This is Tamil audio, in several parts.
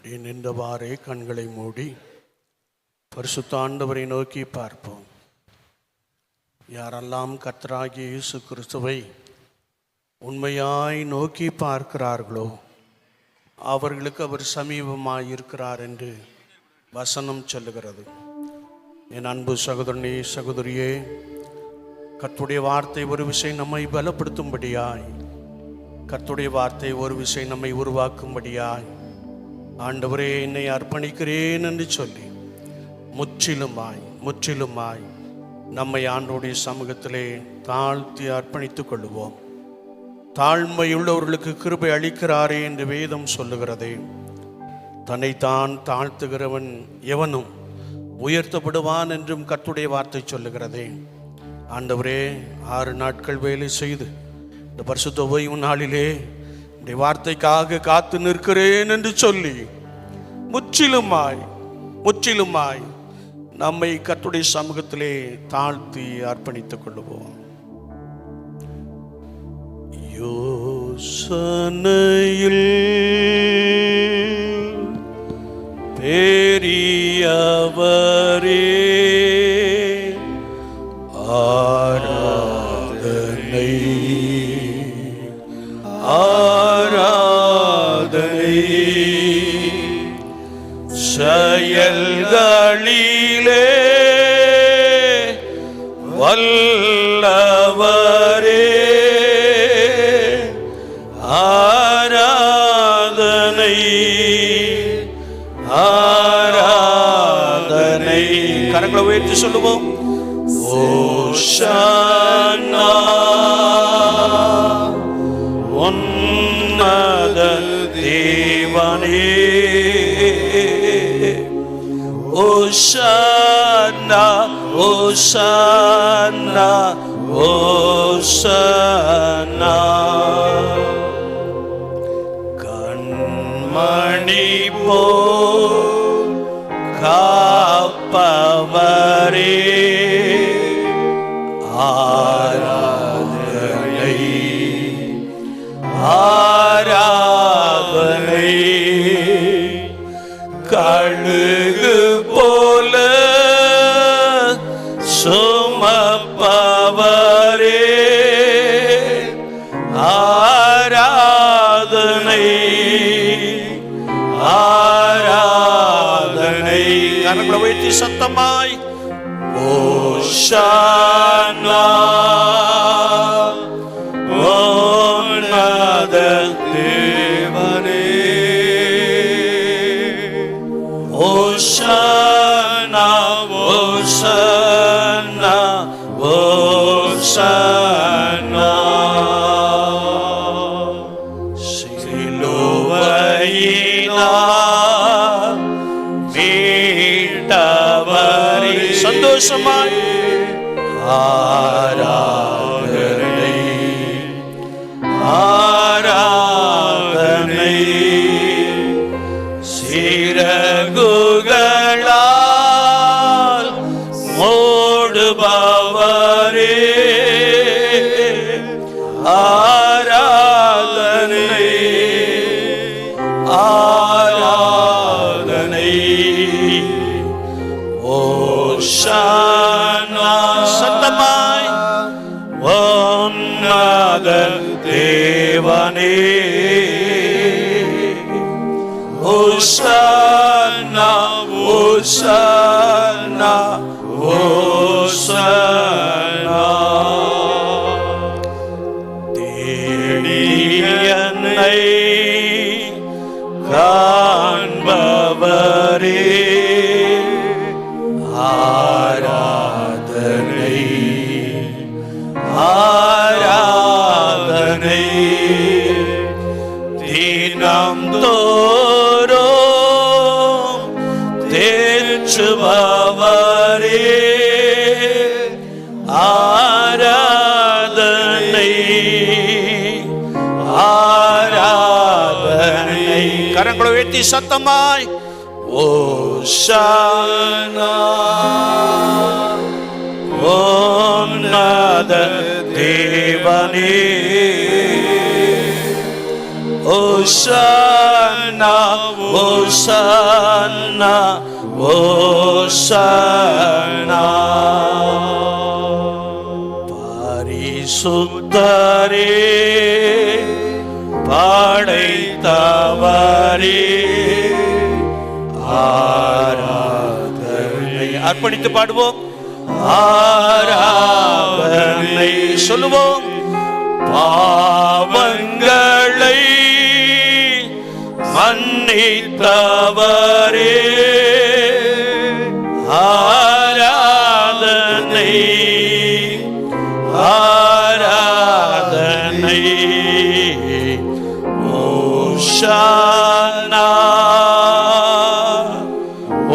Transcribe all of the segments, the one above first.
அப்படியே நின்றவாறே கண்களை மூடி பரிசுத்த ஆண்டவரை நோக்கி பார்ப்போம். யாரெல்லாம் கர்த்தராகிய இயேசு கிறிஸ்துவை உண்மையாய் நோக்கி பார்க்கிறார்களோ அவர்களுக்கு அவர் சமீபமாய் இருக்கிறார் என்று வசனம் சொல்லுகிறது. என் அன்பு சகோதரனே, சகோதரியே, கர்த்தருடைய வார்த்தை ஒரு விஷயம் நம்மை பலப்படுத்தும்படியாய், கர்த்தருடைய வார்த்தை ஒரு விஷயம் நம்மை உருவாக்கும்படியாய், ஆண்டவரே என்னை அர்ப்பணிக்கிறேன் என்று சொல்லி முற்றிலுமாய் நம்மை ஆண்டவருடைய சமூகத்திலே தாழ்த்தி அர்ப்பணித்துக் கொள்ளுவோம். தாழ்மையுள்ளவர்களுக்கு கிருபை அளிக்கிறாரே என்று வேதம் சொல்லுகிறதே. தன்னைத்தான் தாழ்த்துகிறவன் எவனும் உயர்த்தப்படுவான் என்றும் கர்த்தருடைய வார்த்தை சொல்லுகிறதே. ஆண்டவரே, 6 நாட்கள் வேலை செய்து இந்த பரிசுத்த ஓய்வு நாளிலே இந்த வார்த்தைக்காக காத்து நிற்கிறேன் என்று சொல்லி முற்றிலுமாய் நம்மை கர்த்தருடைய சமூகத்திலே தாழ்த்தி அர்ப்பணித்துக் கொள்ளுவோம். யோசனையில் பெரியவரே, ஆராதனை செயல்களிலே வல்லவரே, ஆராதனை கரங்களை உயர்த்தி சொல்லுவோம். ஓஷானா உன்னத தேவனே, ஓஷானா ஓஷானா ஓஷானா. கண்மணி போல் காப்பவரே, ஆராதனை கழுகு போல சுமப்பவரே, ஆராதனை கரங்களை உயர்த்தி சத்தமாய் ஓஷானா உன்னத தேவனே, ஓஷானா ஓஷானா ஓஷானா. சிலுவையினால் மீட்டவரே, சந்தோஷமாய் ஆராதனை சிறகுகளால் மூடுபவரே, ஆராதனை ஓஷானா சத்தமாய் உன்னத தேவனே, ஓஷானா ஓஷானா ஓஷானா. தேடி என்னை காண்பவரே, ஆராதனை தினம் தோறும் தேற்றுபவரே, ஆராதனை கரங்களை உயர்த்தி சத்தமாய் ஓஷானா உன்னத தேவனே, ஓஷானா ஓசன்னா ஓசன்னா. பரிசுத்தரே படைத்தவரே ஆராதனை. அர்ப்பணித்து பாடுவோம். ஆராதனை சொல்லுவோம். பாவங்களை மன்னித்தவரே ஆராதனை ஆராதனை. ஓஷானா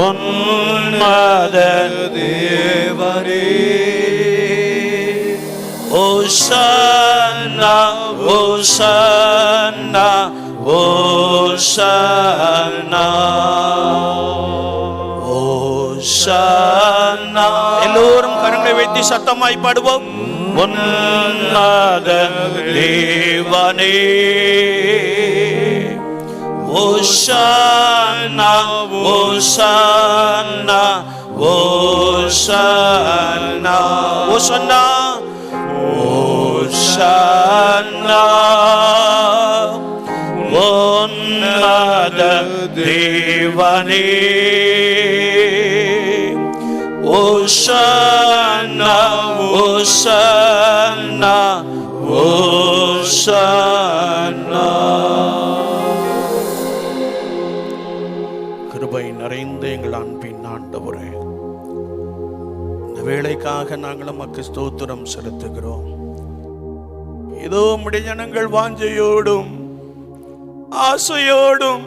உன்னத தேவரே. ஓஷானா ஓஷானா ஓஷானா ஓஷானா. எல்லோரும் கரங்களை வைத்து சத்தமாய் பாடுவோம். உன்னத தேவனே ஓஷானா ஓஷானா ஓஷானா ஓஷானா ஓஷானா. உன்னத தேவனே ஓஷானா ஓஷானா ஓஷானா. கிருபை நிறைந்த எங்கள் அன்பின் ஆண்டவரே, இந்த வேளைக்காக நாங்கள் உமக்கு ஸ்தோத்திரம் செலுத்துகிறோம். இதோ உம்முடைய ஜனங்கள் வாஞ்சையோடும் ஆசையோடும்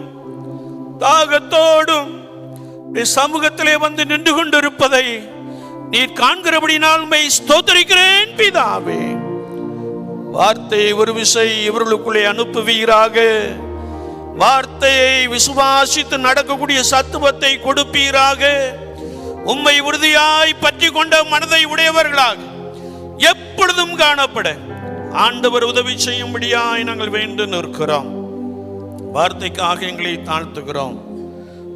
தாகத்தோடும் சமூகத்திலே வந்து நின்று கொண்டிருப்பதை நீர் காண்கிறபடினால் உம்மை ஸ்தோத்திரிக்கிறேன் பிதாவே. வார்த்தையை ஒரு விசை இவர்களுக்குள்ளே அனுப்புவீராக. வார்த்தையை விசுவாசித்து நடக்கக்கூடிய சத்துவத்தை கொடுப்பீராக. உம்மை உறுதியாய் பற்றி கொண்ட மனதை உடையவர்களாக எப்பொழுதும் காணப்பட ஆண்டவர் உதவி செய்யும்படியாய் நாங்கள் வேண்டு நிற்கிறோம். வார்த்தைக்காக எங்களை தாழ்த்துகிறோம்.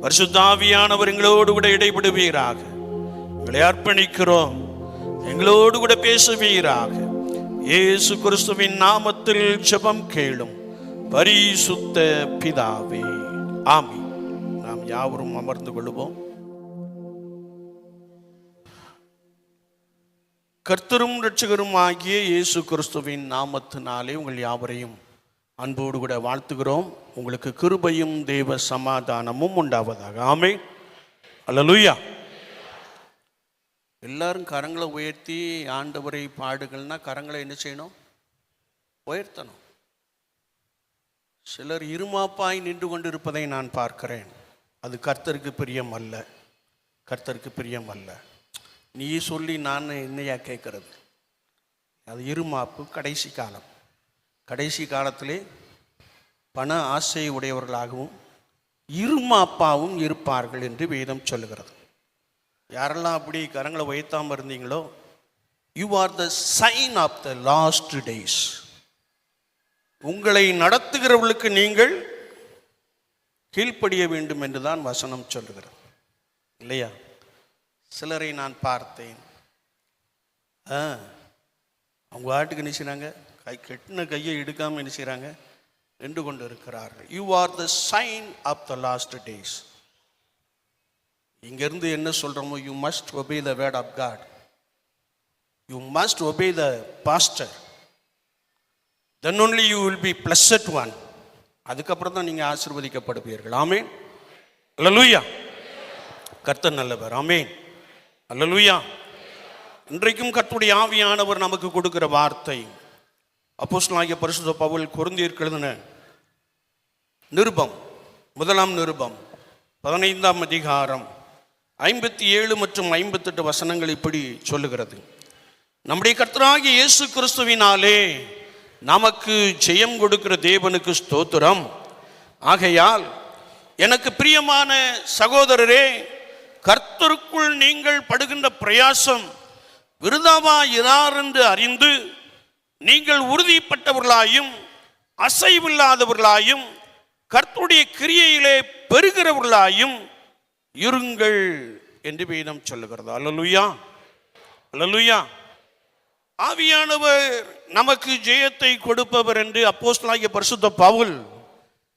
பரிசுத்த ஆவியானவர் எங்களோடு கூட இடைபடுவீராக. எங்களை அர்ப்பணிக்கிறோம். எங்களோடு கூட பேசுவீராக. இயேசு கிறிஸ்துவின் நாமத்தில் ஜெபம் கேளும் பரிசுத்த பிதாவே, ஆமென். நாம் யாவரும் அமர்ந்து கொள்வோம். கர்த்தரும் இரட்சகரும் ஆகிய இயேசு கிறிஸ்துவின் நாமத்தினாலே உங்கள் யாவரையும் அன்போடு கூட வாழ்த்துகிறோம். உங்களுக்கு கிருபையும் தேவ சமாதானமும் உண்டாவதாக. ஆமென். அல்லேலூயா. எல்லாரும் கரங்களை உயர்த்தி ஆண்டவரை பாடுகள்னா கரங்களை என்ன செய்யணும்? உயர்த்தணும். சிலர் இருமாப்பாய் நின்று கொண்டிருப்பதை நான் பார்க்கிறேன். அது கர்த்தருக்கு பிரியம் அல்ல. கர்த்தருக்கு பிரியம் அல்ல. நீ சொல்லி நான் என்னையா கேட்கறது? அது இருமாப்பு. கடைசி காலம். கடைசி காலத்திலே பண ஆசை உடையவர்களாகவும் இருமாப்பாவும் இருப்பார்கள் என்று வேதம் சொல்லுகிறது. யாரெல்லாம் அப்படி கரங்களை உயர்த்தாமல் இருந்தீங்களோ, you are the sign of the last days. உங்களை நடத்துகிறவர்களுக்கு நீங்கள் கீழ்ப்படிய வேண்டும் என்றுதான் வசனம் சொல்லுகிறது, இல்லையா? சிலரை நான் பார்த்தேன். அவங்க வாட்டுக்கு என்ன செய்கிறாங்க? கெட்டின கையை எடுக்காமல் என்ன செய்கிறாங்க? நின்று கொண்டு இருக்கிறார்கள். You are the sign of the last days. இங்கிருந்து என்ன சொல்கிறோமோ, you must obey the word of God. You must obey the pastor. Then only you will be blessed one. அதுக்கப்புறம் தான் நீங்கள் ஆசீர்வதிக்கப்படுவீர்கள். ஆமென். அல்லேலூயா. கர்த்தர் நல்லவர். ஆமென். அல்லேலூயா. இன்றைக்கும் கர்த்தருடைய ஆவியானவர் நமக்கு கொடுக்கிற வார்த்தை அப்போஸ்தலனாகிய பரிசுத்த பவுல் கொரிந்தியருக்கு எழுதின நிருபம், முதலாம் நிருபம் 15ஆம் அதிகாரம் 57 மற்றும் 58 வசனங்கள் இப்படி சொல்லுகிறது. நம்முடைய கர்த்தராகிய இயேசு கிறிஸ்துவினாலே நமக்கு ஜெயம் கொடுக்கிற தேவனுக்கு ஸ்தோத்திரம். ஆகையால் எனக்கு பிரியமான சகோதரரே, கர்த்தருக்குள் நீங்கள் படுகின்ற பிரயாசம் விருதாவா இரார் என்று அறிந்து நீங்கள் உறுதிப்பட்டவர்களாயும் அசைவில்லாதவர்களாயும் கர்த்தருடைய கிரியையிலே பெருகிறவர்களாயும் இருங்கள் என்று வேதம் சொல்லுகிறது. அல்லேலூயா, அல்லேலூயா. ஆவியானவர் நமக்கு ஜெயத்தை கொடுப்பவர் என்று அப்போஸ்தலனாகிய பரிசுத்த பவுல்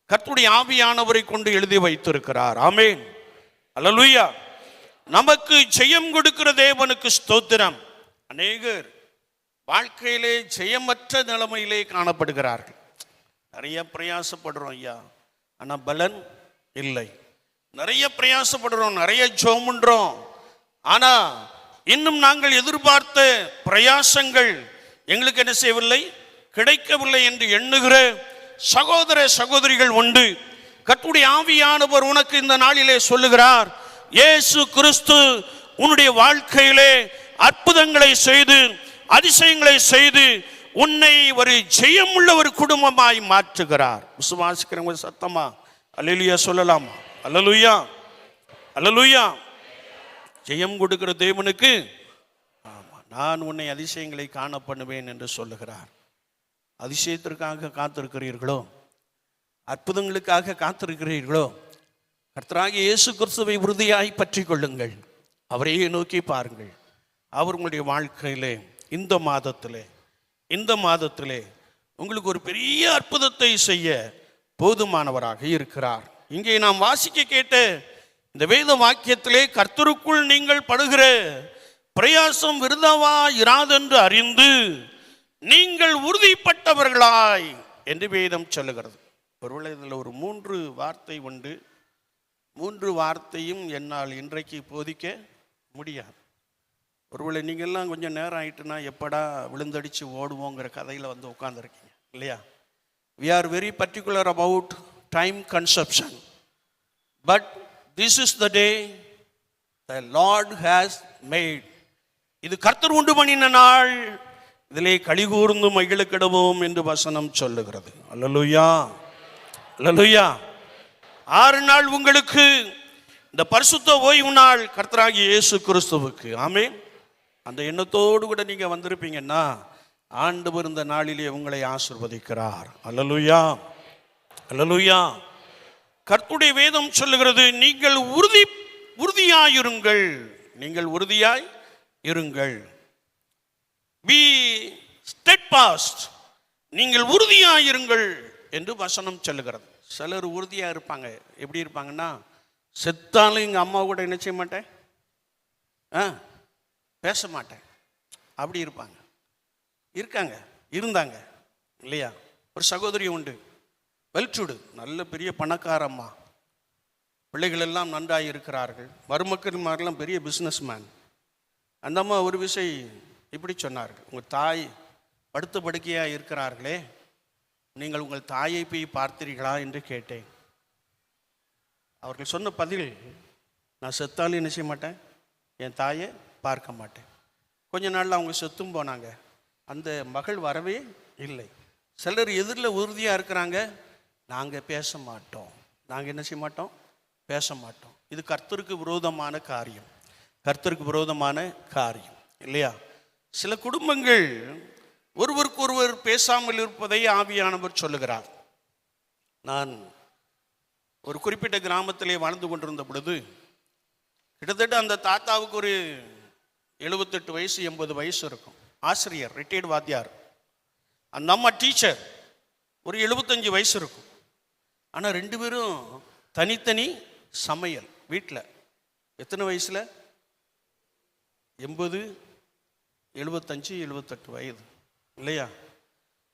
கர்த்தருடைய ஆவியானவரை கொண்டு எழுதி வைத்திருக்கிறார். ஆமென், அல்லேலூயா. நமக்கு ஜெயம் கொடுக்கிற தேவனுக்கு ஸ்தோத்திரம். அநேகர் வாழ்க்கையிலே ஜெயமற்ற நிலைமையிலே காணப்படுகிறார்கள். நிறைய பிரயாசப்படுறோம் ஐயா, ஆனால் பலன் இல்லை. நிறைய பிரயாசப்படுறோம், நிறைய ஜெபம் பண்றோம், ஆனா இன்னும் நாங்கள் எதிர்பார்த்த பிரயாசங்கள் எங்களுக்கு என்ன செய்யவில்லை, கிடைக்கவில்லை என்று எண்ணுகிற சகோதர சகோதரிகள் உண்டு. கர்த்தருடைய ஆவியானவர் உனக்கு இந்த நாளிலே சொல்லுகிறார், இயேசு கிறிஸ்து உன்னுடைய வாழ்க்கையிலே அற்புதங்களை செய்து அதிசயங்களை செய்து உன்னை ஒரு ஜெயமுள்ள ஒரு குடும்பமாய் மாற்றுகிறார். விசுவாசிக்கிறவங்க சத்தமா அல்லேலூயா சொல்லலாமா? அல்லேலூயா, அல்லேலூயா. ஜெயம் கொடுக்கிற தேவனுக்கு நான் உன்னை அதிசயங்களை காண பண்ணுவேன் என்று சொல்லுகிறார். அதிசயத்திற்காக காத்திருக்கிறீர்களோ, அற்புதங்களுக்காக காத்திருக்கிறீர்களோ, கர்த்தராகிய இயேசு கிறிஸ்துவை உறுதியாய் பற்றி கொள்ளுங்கள். அவரையே நோக்கி பாருங்கள். அவர் உங்களுடைய வாழ்க்கையிலே இந்த மாதத்திலே உங்களுக்கு ஒரு பெரிய அற்புதத்தை செய்ய போதுமானவராக இருக்கிறார். இங்கே நாம் வாசிக்க கேட்ட இந்த வேத வாக்கியத்திலே, கர்த்தருக்குள் நீங்கள் படுகிற பிரயாசம் விருதாவா இராதென்று அறிந்து நீங்கள் உறுதிப்பட்டவர்களாய் என்று வேதம் சொல்லுகிறது. ஒருவேளை இதில் ஒரு 3 வார்த்தை உண்டு. 3 வார்த்தையும் என்னால் இன்றைக்கு போதிக்க முடியாது. ஒருவேளை நீங்கள்லாம் கொஞ்சம் நேரம் ஆயிட்டுனா எப்படா விழுந்தடிச்சு ஓடுவோங்கிற கதையில் வந்து உட்கார்ந்துருக்கீங்க இல்லையா? We are very particular about time consumption, but this is the day the Lord has made. இது கர்த்தர் உண்டு பண்ணின நாள், இதிலே களிகூர்ந்து மகிழக்கிடுவோம் என்று வசனம் சொல்லுகிறது. அல்லேலூயா, அல்லேலூயா. 6 நாள் உங்களுக்கு இந்த பரிசுத்த ஓய்வு நாள் கர்த்தராகிய இயேசு கிறிஸ்துவுக்கு. ஆமென். அந்த எண்ணத்தோடு கூட நீங்க வந்திருப்பீங்கன்னா ஆண்டவர் இந்த நாளிலே உங்களை ஆசீர்வதிக்கிறார். அல்லேலூயா, அல்லேலூயா. கர்த்தருடைய வேதம் சொல்லுகிறது, நீங்கள் உறுதியாயிருங்கள், நீங்கள் உறுதியாய் இருங்கள். Be steadfast, நீங்கள் உறுதியாயிருங்கள் என்று வசனம் சொல்லுகிறது. சிலர் உறுதியா இருப்பாங்க. எப்படி இருப்பாங்கன்னா, செத்தாலும் எங்கள் அம்மா கூட என்ன செய்ய மாட்டேன், பேச மாட்டேன், அப்படி இருப்பாங்க. இருந்தாங்க இல்லையா? ஒரு சகோதரி உண்டு, வெல்ச்சுடு, நல்ல பெரிய பணக்காரம்மா, பிள்ளைகள் எல்லாம் நன்றாக இருக்கிறார்கள், மருமக்கள் மாதிரிலாம் பெரிய பிஸ்னஸ் மேன். அந்த அம்மா ஒரு விஷயம் இப்படி சொன்னார்கள், உங்கள் தாய் படுத்த படுக்கையாக இருக்கிறார்களே, நீங்கள் உங்கள் தாயை போய் பார்த்தீர்களா என்று கேட்டேன். அவர்கள் சொன்ன பதில், நான் செத்தாலும் என்ன செய்ய மாட்டேன், என் தாயை பார்க்க மாட்டேன். கொஞ்ச நாளில் அவங்க செத்தும் போனாங்க. அந்த மகள் வரவே இல்லை. சிலர் எதிரில் உறுதியாக இருக்கிறாங்க, நாங்கள் பேச மாட்டோம், நாங்கள் என்ன செய்ய மாட்டோம், பேச மாட்டோம். இது கர்த்தருக்கு விரோதமான காரியம், கர்த்தருக்கு விரோதமான காரியம் இல்லையா? சில குடும்பங்கள் ஒருவருக்கு ஒருவர் பேசாமல் இருப்பதை ஆவியானவர் சொல்லுகிறார். நான் ஒரு குறிப்பிட்ட கிராமத்திலே வாழ்ந்து கொண்டிருந்த பொழுது, கிட்டத்தட்ட அந்த தாத்தாவுக்கு ஒரு 78 வயசு 80 வயசு இருக்கும். ஆசிரியர், ரிட்டையர்டு வாத்தியார். அந்த அம்மா டீச்சர், ஒரு 75 வயசு இருக்கும். ஆனால் 2 பேரும் தனித்தனி சமையல் வீட்டில். எத்தனை வயசில்? 80, 75, 78 வயது இல்லையா?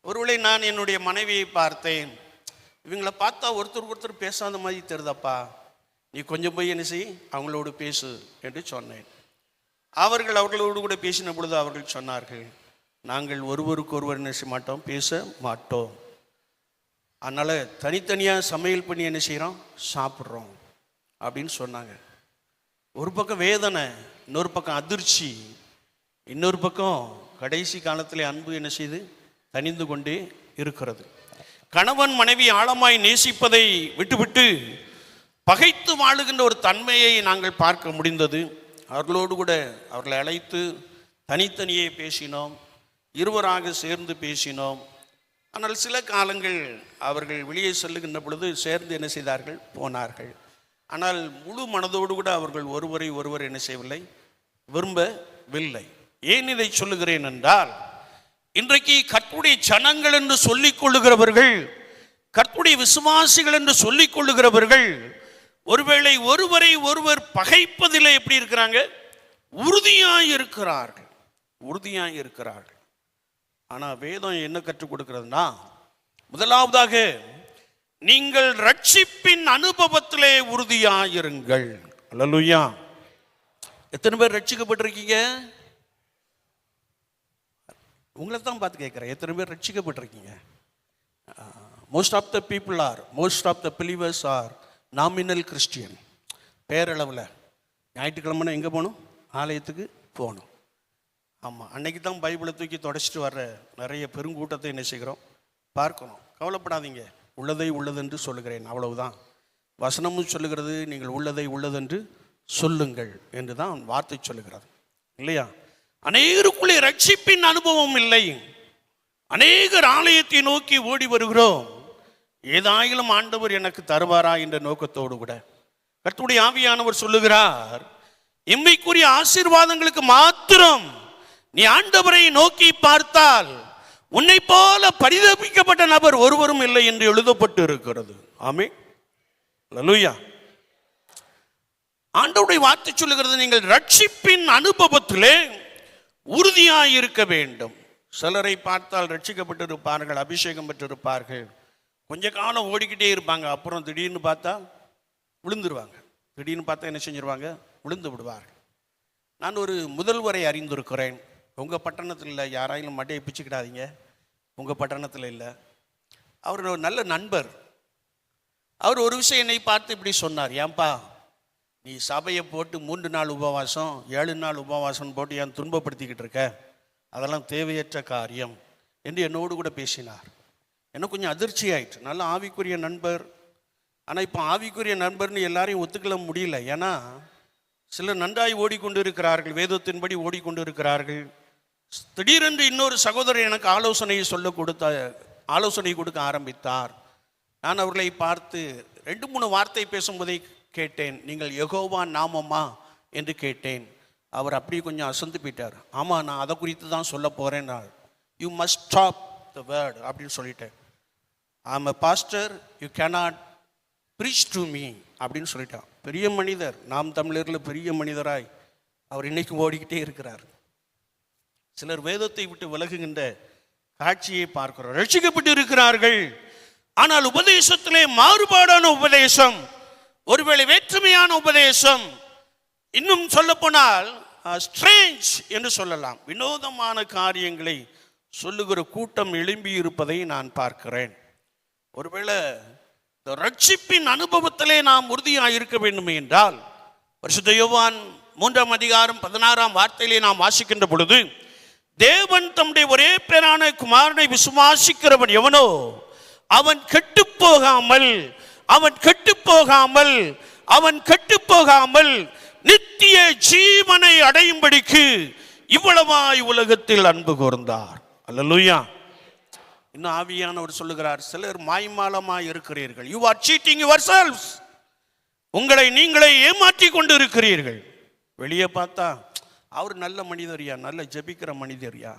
ஒருவேளை நான் என்னுடைய மனைவியை பார்த்தேன், இவங்களை பார்த்தா ஒருத்தர் பேசாத மாதிரி தெரியுதாப்பா, நீ கொஞ்சம் போய் என்ன செய், அவங்களோடு பேசு என்று சொன்னேன். அவர்களோடு கூட பேசின பொழுது அவர்கள் சொன்னார்கள், நாங்கள் ஒருவருக்கு ஒருவர் என்ன செய்ய மாட்டோம், பேச மாட்டோம், அதனால் தனித்தனியாக சமையல் பண்ணி என்ன செய்கிறோம், சாப்பிட்றோம் அப்படின்னு சொன்னாங்க. ஒரு பக்கம் வேதனை, இன்னொரு பக்கம் அதிர்ச்சி, இன்னொரு பக்கம் கடைசி காலத்தில் அன்பு என்ன செய்து தனிந்து கொண்டே இருக்கிறது. கணவன் மனைவி ஆழமாய் நேசிப்பதை விட்டுவிட்டு பகைத்து வாழுகின்ற ஒரு தன்மையை நாங்கள் பார்க்க முடிந்தது. அவர்களோடு கூட அவர்களை அழைத்து தனித்தனியே பேசினோம், இருவராக சேர்ந்து பேசினோம். ஆனால் சில காலங்கள் அவர்கள் வெளியே செல்லுகின்ற பொழுது சேர்ந்து என்ன செய்தார்கள்? போனார்கள். ஆனால் முழு மனதோடு கூட அவர்கள் ஒருவர் என்ன செய்யவில்லை? விரும்பவில்லை. ஏன் இதை சொல்லுகிறேன் என்றால், இன்றைக்கு கர்த்தருடைய ஜனங்கள் என்று சொல்லிக் கொள்ளுகிறவர்கள், கர்த்தருடைய விசுவாசிகள் என்று சொல்லிக் கொள்ளுகிறவர்கள் ஒருவேளை ஒருவரை ஒருவர் பகைப்பதிலே எப்படி இருக்கிறாங்க? உறுதியாய் இருக்கிறார்கள். ஆனால் வேதம் என்ன கற்றுக் கொடுக்கிறதுனா, முதலாவதாக நீங்கள் ரட்சிப்பின் அனுபவத்திலே உறுதியாயிருங்கள். அல்லேலூயா. எத்தனை பேர் ரட்சிக்கப்பட்டிருக்கீங்க? உங்களை தான் பார்த்து கேட்குறேன், எத்தனை பேர் ரட்சிக்கப்பட்டிருக்கீங்க? Most of the believers are nominal Christian. பேரளவில் ஞாயிற்றுக்கிழமை எங்கே போகணும்? ஆலயத்துக்கு போகணும். ஆமாம், அன்னைக்கு தான் பைபிளை தூக்கி தொடச்சிட்டு வர்ற நிறைய பெருங்கூட்டத்தை என்ன செய்கிறோம்? பார்க்கணும். கவலைப்படாதீங்க, உள்ளதை உள்ளதென்று சொல்லுகிறேன், அவ்வளவுதான். வசனமும் சொல்லுகிறது, நீங்கள் உள்ளதை உள்ளதென்று சொல்லுங்கள் என்று தான் வார்த்தை சொல்லுகிறது, இல்லையா? அநேகருக்குள்ளே ரட்சிப்பின் அனுபவம் இல்லை. அநேகர் ஆலயத்தை நோக்கி ஓடி வருகிறோம், ஏதாயிலும் ஆண்டவர் எனக்கு தருவாரா என்ற நோக்கத்தோடு கூட. கர்த்தருடைய ஆவியானவர் சொல்லுகிறார், இம்மைக்குரிய ஆசீர்வாதங்களுக்கு மாத்திரம் நீ ஆண்டவரை நோக்கி பார்த்தால் உன்னை போல பரிதபிக்கப்பட்ட நபர் ஒருவரும் இல்லை என்று எழுதப்பட்டு இருக்கிறது. ஆமென், அல்லேலூயா. ஆண்டவருடைய வார்த்தை சொல்லுகிறது, நீங்கள் ரட்சிப்பின் அனுபவத்திலே உறுதியாய் இருக்க வேண்டும். சிலரை பார்த்தால் ரட்சிக்கப்பட்டிருப்பார்கள், அபிஷேகம் பெற்றிருப்பார்கள், கொஞ்ச காலம் ஓடிக்கிட்டே இருப்பாங்க, அப்புறம் திடீர்னு பார்த்தா விழுந்துருவாங்க. திடீர்னு பார்த்தா என்ன செஞ்சிருவாங்க? விழுந்து விடுவார்கள். நான் ஒரு முதல்வரை அறிந்திருக்கிறேன். உங்கள் பட்டணத்தில் இல்லை, யாராயிலும் மட்டையை பிச்சுக்கிடாதீங்க, உங்கள் பட்டணத்தில் இல்லை. அவர் ஒரு நல்ல நண்பர். அவர் ஒரு விஷயம் என்னை பார்த்து இப்படி சொன்னார், ஏன்பா நீ சபையை போட்டு 3 நாள் உபவாசம் 7 நாள் உபவாசம் போட்டு ஏன் துன்பப்படுத்திக்கிட்டு இருக்க? அதெல்லாம் தேவையற்ற காரியம் என்று என்னோடு கூட பேசினார். எனக்கு கொஞ்சம் அதிர்ச்சி ஆயிட்டு. நல்ல ஆவிக்குரிய நண்பர். ஆனால் இப்போ ஆவிக்குரிய நண்பர்னு எல்லாரையும் ஒத்துக்கொள்ள முடியல. ஏன்னா சிலர் நன்றாய் ஓடிக்கொண்டு இருக்கிறார்கள், வேதத்தின்படி ஓடிக்கொண்டு இருக்கிறார்கள். திடீரென்று இன்னொரு சகோதரர் எனக்கு ஆலோசனை கொடுக்க ஆரம்பித்தார். நான் அவர்களை பார்த்து 2-3 வார்த்தை பேசும்போதே கேட்டேன், நீங்கள் யெகோவா நாமமா என்று கேட்டேன். அவர் அப்படியே கொஞ்சம் அசந்து போயிட்டார். ஆமாம், நான் அதை குறித்து தான் சொல்ல போகிறேன். You must stop the word அப்படின்னு சொல்லிட்டேன். I'm a pastor, you cannot preach to me அப்படின்னு சொல்லிட்டான். பெரிய மனிதர், நாம் தமிழரில் பெரிய மனிதராய் அவர் இன்னைக்கு ஓடிக்கிட்டே இருக்கிறார். சிலர் வேதத்தை விட்டு விலகுகின்ற காட்சியை பார்க்கிறோம். ரட்சிக்கப்பட்டு இருக்கிறார்கள், ஆனால் உபதேசத்திலே மாறுபாடான உபதேசம், ஒருவேளை வேற்றுமையான உபதேசம், இன்னும் சொல்ல போனால் ஸ்ட்ரேஞ்ச் என்று சொல்லலாம், வினோதமான காரியங்களை சொல்லுகிற கூட்டம் எழும்பி இருப்பதை நான் பார்க்கிறேன். ஒருவேளை இந்த ரட்சிப்பின் அனுபவத்திலே நாம் உறுதியாக இருக்க வேண்டும் என்றால், பரிசுத்த யோவான் 3ஆம் அதிகாரம் 16ஆம் வார்த்தையிலே நாம் வாசிக்கின்ற பொழுது, தேவன் தம்முடைய ஒரே பேரான குமாரனை விசுவாசிக்கிறவன் எவனோ அவன் கெட்டுப்போகாமல் நித்திய ஜீவனை அடையும்படிக்கு இவ்வளவாய் உலகத்தில் அன்பு கூர்ந்தார். அல்லேலூயா. இன்னும் ஆவியானவர் சொல்லுகிறார், சிலர் மாய்மாலமாய் இருக்கிறீர்கள். You are cheating yourselves. உங்களை நீங்களே ஏமாற்றி கொண்டு இருக்கிறீர்கள். வெளியே பார்த்தா அவர் நல்ல மனிதரியா, நல்ல ஜெபிக்கிற மனிதரியா,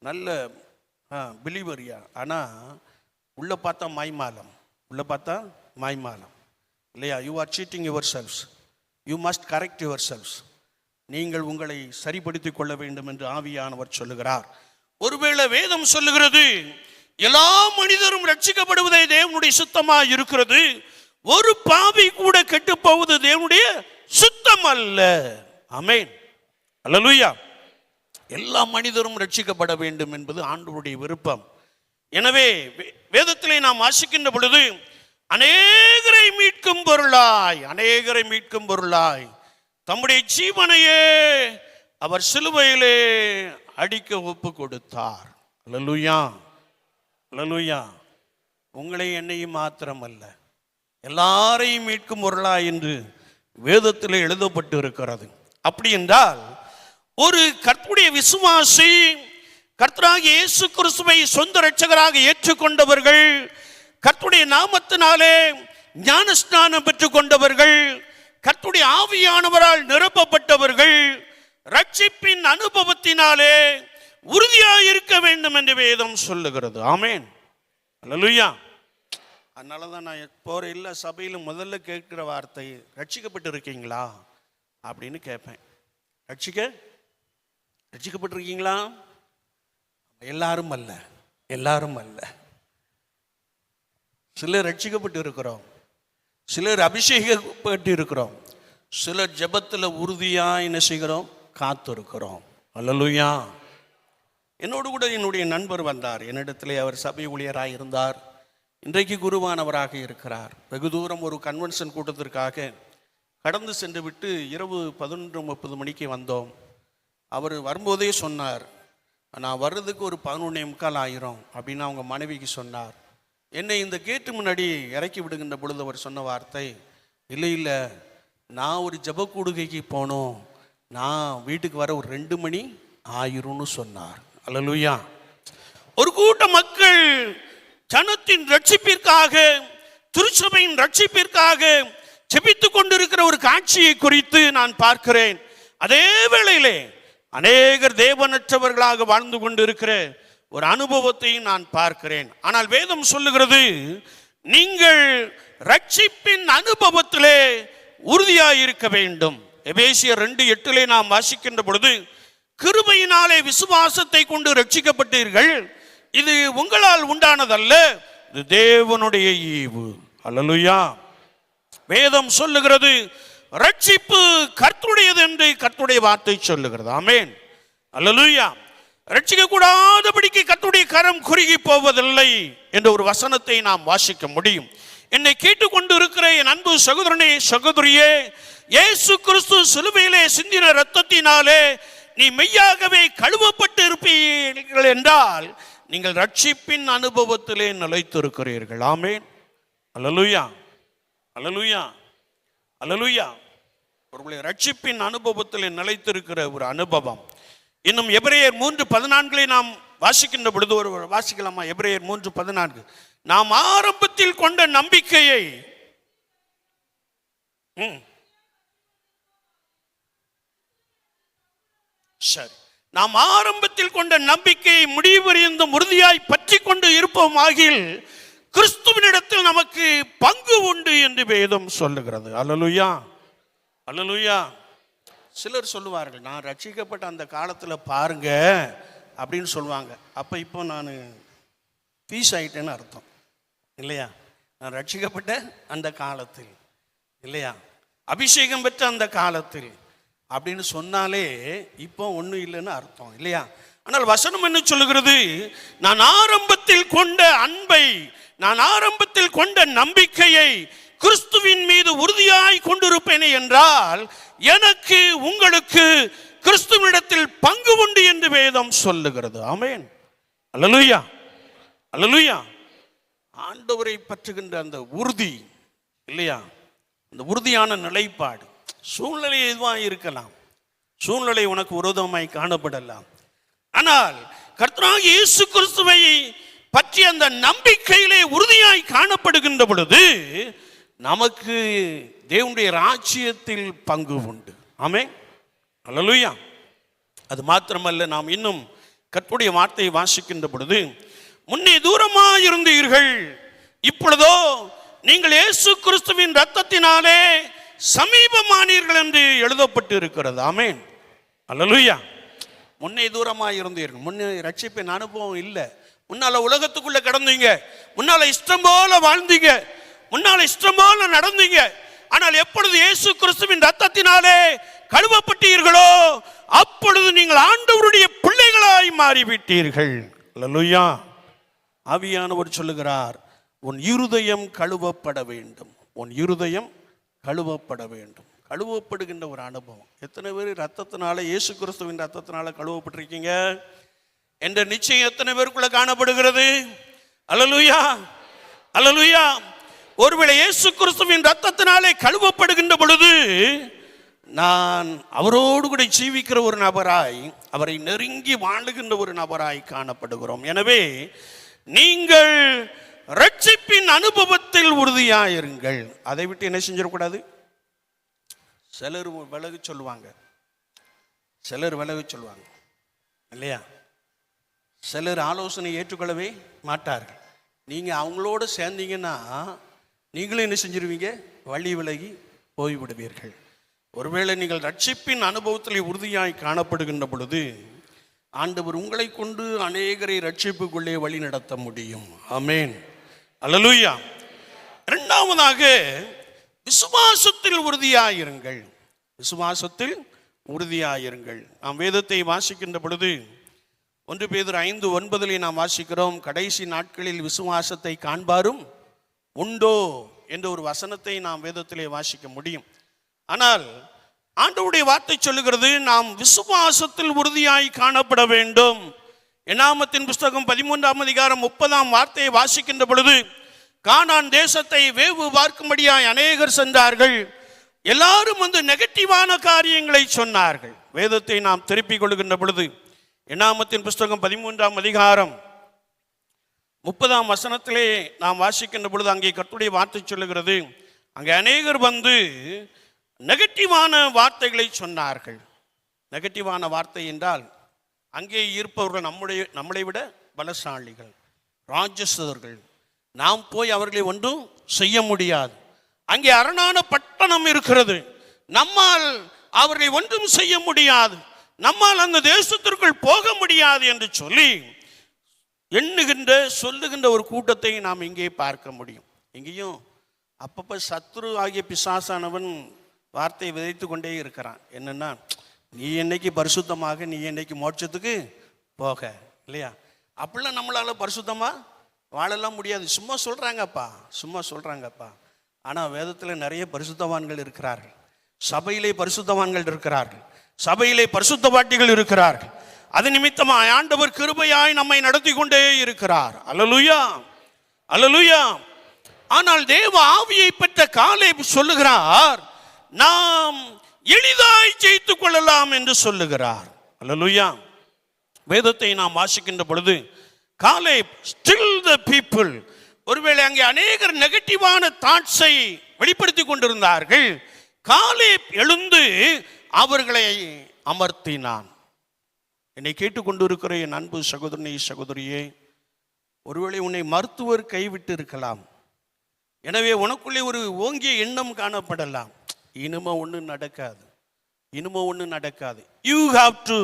நல்ல பிலீவரியா, ஆனால் உள்ள பார்த்தா மாய்மாலம் இல்லையா? You are cheating yourselves. You must correct yourselves. நீங்கள் உங்களை சரிப்படுத்திக் கொள்ள வேண்டும் என்று ஆவியானவர் சொல்லுகிறார். ஒருவேளை வேதம் சொல்லுகிறது, எல்லா மனிதரும் ரட்சிக்கப்படுவதே தேவனுடைய சித்தமாக இருக்கிறது, ஒரு பாவி கூட கெட்டு போவது தேவனுடைய சித்தம் அல்ல. ஆமென், அல்லேலூயா. எல்லா மனிதரும் ரட்சிக்கப்பட வேண்டும் என்பது ஆண்டவருடைய விருப்பம். எனவே வேதத்திலே நாம் வாசிக்கின்ற பொழுது, அநேகரை மீட்கும் பொருளாய் தம்முடைய ஜீவனையே அவர் சிலுவையிலே அடிக்க ஒப்பு கொடுத்தார். அல்லேலூயா, அல்லேலூயா. உங்களை என்னையும் மாத்திரம் அல்ல, எல்லாரையும் மீட்கும் பொருளாய் என்று வேதத்திலே எழுதப்பட்டு இருக்கிறது. அப்படி என்றால் ஒரு கர்த்தருடைய விசுவாசி கர்த்தராகிய இயேசு கிறிஸ்துவை சொந்த இரட்சகராக ஏற்றுக்கொண்டவர்கள், கர்த்தருடைய நாமத்தினாலே ஞானஸ்நானம் பெற்றுக் கொண்டவர்கள், கர்த்தருடைய ஆவியானவரால் நிரப்பப்பட்டவர்கள், ரட்சிப்பின் அனுபவத்தினாலே உறுதியாக இருக்க வேண்டும் என்று வேதம் சொல்லுகிறது. ஆமென், அல்லேலூயா. அதனால தான் நான் போற எல்லா சபையிலும் முதல்ல கேட்கிற வார்த்தை, ரட்சிக்கப்பட்டு இருக்கீங்களா அப்படின்னு கேட்பேன். ரட்சிக்கப்பட்டிருக்கீங்களா? எல்லாரும் அல்ல, எல்லாரும் அல்ல. சிலர் ரட்சிக்கப்பட்டு இருக்கிறோம், சிலர் அபிஷேகப்பட்டு இருக்கிறோம், சிலர் ஜெபத்தில் உறுதியா என்ன செய்கிறோம்? காத்து இருக்கிறோம். அல்லேலூயா. என்னோடு கூட என்னுடைய நண்பர் வந்தார். என்னிடத்திலே அவர் சபை ஊழியராக இருந்தார். இன்றைக்கு குருவானவராக இருக்கிறார். வெகு தூரம் ஒரு கன்வென்ஷன் கூட்டத்திற்காக கடந்து சென்று விட்டு இரவு 11:30 மணிக்கு வந்தோம். அவர் வரும்போதே சொன்னார், நான் வர்றதுக்கு ஒரு 11:45 ஆயிரும் அப்படின்னு அவங்க மனைவிக்கு சொன்னார். என்னை இந்த கேட்டு முன்னாடி இறக்கி விடுகின்ற பொழுது அவர் சொன்ன வார்த்தை, இல்லை நான் ஒரு ஜெப கூடுகைக்கு போனோம், நான் வீட்டுக்கு வர ஒரு 2 மணி ஆயிரும்னு சொன்னார். அல்லேலூயா. ஒரு கூட்ட மக்கள் ஜனத்தின் ரட்சிப்பிற்காக, திருச்சபையின் ரட்சிப்பிற்காக ஜெபித்துக் கொண்டிருக்கிற ஒரு காட்சியை குறித்து நான் பார்க்கிறேன். அதே வேளையிலே அநேகர் தேவனற்றவர்களாக வாழ்ந்து கொண்டிருக்கிற ஒரு அனுபவத்தையும் நான் பார்க்கிறேன். ஆனால் வேதம் சொல்லுகிறது, நீங்கள் ரட்சிப்பின் அனுபவத்திலே உறுதியாய் இருக்க வேண்டும். எபேசியர் 2:8 நாம் வாசிக்கின்ற பொழுது, கிருபையினாலே விசுவாசத்தை கொண்டு ரட்சிக்கப்பட்டீர்கள், இது உங்களால் உண்டானதல்ல, இது தேவனுடைய ஈவு. அல்லேலூயா. வேதம் சொல்லுகிறது, ரட்சிப்பு கர்த்தருடையது என்று கர்த்தருடைய வார்த்தை சொல்லுகிறது. ஆமென், அல்லேலூயா. ரட்சிக்க கூடாதபடிக்கு கர்த்தருடைய கரம் குறுகி போவதில்லை என்ற ஒரு வசனத்தை நாம் வாசிக்க முடியும். என்னை கேட்டுக்கொண்டு இருக்கிற என் அன்பு சகோதரனே, சகோதரியே, இயேசு கிறிஸ்து சிலுவையிலே சிந்தின இரத்தத்தினாலே நீ மெய்யாகவே கழுவப்பட்டு இருப்பீர்கள் என்றால் நீங்கள் ரட்சிப்பின் அனுபவத்திலே நிலைத்திருக்கிறீர்கள். ஆமென், அல்லேலூயா, அல்லேலூயா, அல்லேலூயா. ஒருவேளை ரட்சிப்பின் அனுபவத்திலே நிலைத்திருக்கிற ஒரு அனுபவம். இன்னும் எபிரேயர் 3:14 நாம் வாசிக்கின்ற பொழுது ஒரு வாசிக்கலாமா? எபிரேயர் 3:14, நாம் ஆரம்பத்தில் கொண்ட நம்பிக்கையை சரி, நாம் ஆரம்பத்தில் கொண்ட நம்பிக்கையை முடிவறிந்தும் உறுதியாய் பற்றி கொண்டு இருப்போம் ஆகில் கிறிஸ்துவினிடத்தில் நமக்கு பங்கு உண்டு என்று வேதம் சொல்லுகிறது. அல்லேலூயா, அல்லேலூயா. சிலர் சொல்லுவார்கள், நான் ரட்சிக்கப்பட்ட அந்த காலத்தில் பாருங்க அப்படின்னு சொல்லுவாங்க. அப்போ இப்போ நான் பீஸ் ஆயிட்டேன்னு அர்த்தம் இல்லையா? நான் ரட்சிக்கப்பட்ட அந்த காலத்தில் இல்லையா, அபிஷேகம் பெற்ற அந்த காலத்தில் அப்படின்னு சொன்னாலே இப்போ ஒன்றும் இல்லைன்னு அர்த்தம் இல்லையா? ஆனால் வசனம் என்ன சொல்லுகிறது? நான் ஆரம்பத்தில் கொண்ட அன்பை, நான் ஆரம்பத்தில் கொண்ட நம்பிக்கையை கிறிஸ்துவின் மீது உறுதியாய் கொண்டிருப்பேனே என்றால் எனக்கு உங்களுக்கு கிறிஸ்துவினிடத்தில் பங்கு உண்டு என்று வேதம் சொல்லுகிறது. ஆமென், அல்லேலூயா, அல்லேலூயா. ஆண்டவரை பற்றுகின்ற அந்த உறுதி இல்லையா, அந்த உறுதியான நிலைப்பாடு. சூழ்நிலை எதுவாக இருக்கலாம், சூழ்நிலை உனக்கு விரோதமாய் காணப்படலாம், ஆனால் கர்த்தராகிய இயேசு கிறிஸ்துவை பற்றி அந்த நம்பிக்கையிலே உறுதியாய் காணப்படுகின்ற பொழுது நமக்கு தேவனுடைய ராஜ்யத்தில் பங்கு உண்டு. ஆமென், அல்லேலூயா. அது மாத்திரமல்ல, நாம் இன்னும் கர்த்தருடைய வார்த்தையை வாசிக்கின்ற பொழுது, முன்னே தூரமாக இருந்தீர்கள், இப்பொழுதோ நீங்கள் இயேசு கிறிஸ்துவின் இரத்தத்தினாலே சமீபமானீர்கள் என்று எழுதப்பட்டு இருக்கிறது. ஆமென், அல்லேலூயா. முன்னே தூரமாக இருந்தீர்கள், முன்னே ரட்சிப்பின் அனுபவம் இல்லை, முன்னால உலகத்துக்குள்ள கடந்தீங்க, முன்னால இஷ்டம் போல வாழ்ந்தீங்க, முன்னால இஷ்டம் போல நடந்தீங்க. ஆனால் எப்பொழுது இயேசு கிறிஸ்துவின் இரத்தத்தினாலே கழுவப்பட்டீர்களோ அப்பொழுது நீங்கள் ஆண்டவருடைய பிள்ளைகளாய் மாறிவிட்டீர்கள். அல்லேலூயா. ஆவியானவர் சொல்லுகிறார், உன் இருதயம் கழுவப்பட வேண்டும், உன் இருதயம் கழுவப்பட வேண்டும். கழுவப்படுகின்ற ஒரு அனுபவம். எத்தனை பேர் ரத்தத்தினால, இயேசு கிறிஸ்துவின் ரத்தத்தினால கழுவப்பட்டிருக்கீங்க என்ற நிச்சயம் எத்தனை பேருக்குள்ள காணப்படுகிறது? அல்லேலூயா, அல்லேலூயா. ஒருவேளை இயேசு கிறிஸ்துவின் ரத்தத்தினாலே கழுவப்படுகின்ற பொழுது நான் அவரோடு கூட ஜீவிக்கிற ஒரு நபராய், அவரை நெருங்கி வாழுகின்ற ஒரு நபராய் காணப்படுகிறோம். எனவே நீங்கள் ரட்சிப்பின் அனுபவத்தில் உறுதியாயிருங்கள். அதை விட்டு என்ன செஞ்சிடக்கூடாது. சிலர் விலகு சொல்லுவாங்க, சிலர் விலகு சொல்லுவாங்க இல்லையா? சிலர் ஆலோசனை ஏற்றுக்கொள்ளவே மாட்டார்கள். நீங்கள் அவங்களோட சேர்ந்தீங்கன்னா நீங்களும் என்ன செஞ்சிருவீங்க, வழி விலகி போய்விடுவீர்கள். ஒருவேளை நீங்கள் ரட்சிப்பின் அனுபவத்தில் உறுதியாய் காணப்படுகின்ற பொழுது ஆண்டவர் உங்களை கொண்டு அநேகரை ரட்சிப்புக்குள்ளே வழி நடத்த முடியும். ஆமென், அல்லேலூயா. இரண்டாவதாக விசுவாசத்தில் உறுதியாயிருங்கள். விசுவாசத்தில் உறுதியாயிருங்கள். நாம் வேதத்தை வாசிக்கின்ற பொழுது 1 பேதுரு 5:9 நாம் வாசிக்கிறோம், கடைசி நாட்களில் விசுவாசத்தை காண்பாரும் உண்டோ என்ற ஒரு வசனத்தை நாம் வேதத்திலே வாசிக்க முடியும். ஆனால் ஆண்டவருடைய வார்த்தை சொல்லுகிறது, நாம் விசுவாசத்தில் உறுதியாய் காணப்பட வேண்டும். என்னாகமத்தின் புஸ்தகம் 13ஆம் அதிகாரம் 30ஆம் வார்த்தையை வாசிக்கின்ற பொழுது, கானான் தேசத்தை வேவு பார்க்கும்படியாய் அநேகர் சென்றார்கள். எல்லாரும் வந்து நெகட்டிவான காரியங்களை சொன்னார்கள். வேதத்தை நாம் திருப்பிக் கொள்கின்ற பொழுது என்னாகமத்தின் புஸ்தகம் 13ஆம் அதிகாரம் 30ஆம் வசனத்திலே நாம் வாசிக்கின்ற பொழுது அங்கே கர்த்தருடைய வார்த்தை சொல்லுகிறது, அங்கே அநேகர் வந்து நெகட்டிவான வார்த்தைகளை சொன்னார்கள். நெகட்டிவான வார்த்தை என்றால் அங்கே இருப்பவர்கள் நம்மளை விட பலசாலிகள், ராஜசர்கள், நாம் போய் அவர்களை ஒன்றும் செய்ய முடியாது, அங்கே அரணான பட்டணம் இருக்கிறது, நம்மால் அவர்களை ஒன்றும் செய்ய முடியாது, நம்மால் அந்த தேசத்திற்குள் போக முடியாது என்று சொல்லி எண்ணுகின்ற சொல்லுகின்ற ஒரு கூட்டத்தை நாம் இங்கே பார்க்க முடியும். இங்கேயும் அப்பப்போ சத்ரு ஆகிய பிசாசானவன் வார்த்தையை விதைத்து கொண்டே இருக்கிறான். என்னன்னா, நீ என்னைக்கு பரிசுத்தமாக, நீ என்னைக்கு மோட்சத்துக்கு போக, இல்லையா? அப்படிலாம் நம்மளால பரிசுத்தமாக வாழலாம் முடியாது. சும்மா சொல்கிறாங்கப்பா, சும்மா சொல்கிறாங்கப்பா. ஆனால் வேதத்தில் நிறைய பரிசுத்தவான்கள் இருக்கிறார்கள், சபையிலே பரிசுத்தவான்கள் இருக்கிறார்கள், சபையிலே பரிசுத்தவாட்டிகள் இருக்கிறார்கள். அது நிமித்தமாக ஆண்டவர் கிருபையாய் நம்மை நடத்தி கொண்டே இருக்கிறார். அல்லேலூயா, அல்லேலூயா. ஆனால் தேவ ஆவியை பெற்ற காலேப் சொல்லுகிறார், நாம் எளிதாய் ஜெயித்துக் கொள்ளலாம் என்று சொல்லுகிறார். அல்லேலூயா. வேதத்தை நாம் வாசிக்கின்ற பொழுது காலேப் ஸ்டில் த பீப்புள். ஒருவேளை அங்கே அநேகர் நெகட்டிவான தாட்ஸை வெளிப்படுத்தி கொண்டிருந்தார்கள். காலேப் எழுந்து அவர்களை அமர்த்தினான். என்னை கேட்டுக்கொண்டிருக்கிற என் அன்பு சகோதரனே, சகோதரியே, ஒருவேளை உன்னை மருத்துவர் கைவிட்டு இருக்கலாம். எனவே உனக்குள்ளே ஒரு ஓங்கிய எண்ணம் காணப்படலாம், இனிமே ஒன்றும் நடக்காது, இனிமே ஒன்றும் நடக்காது. You have to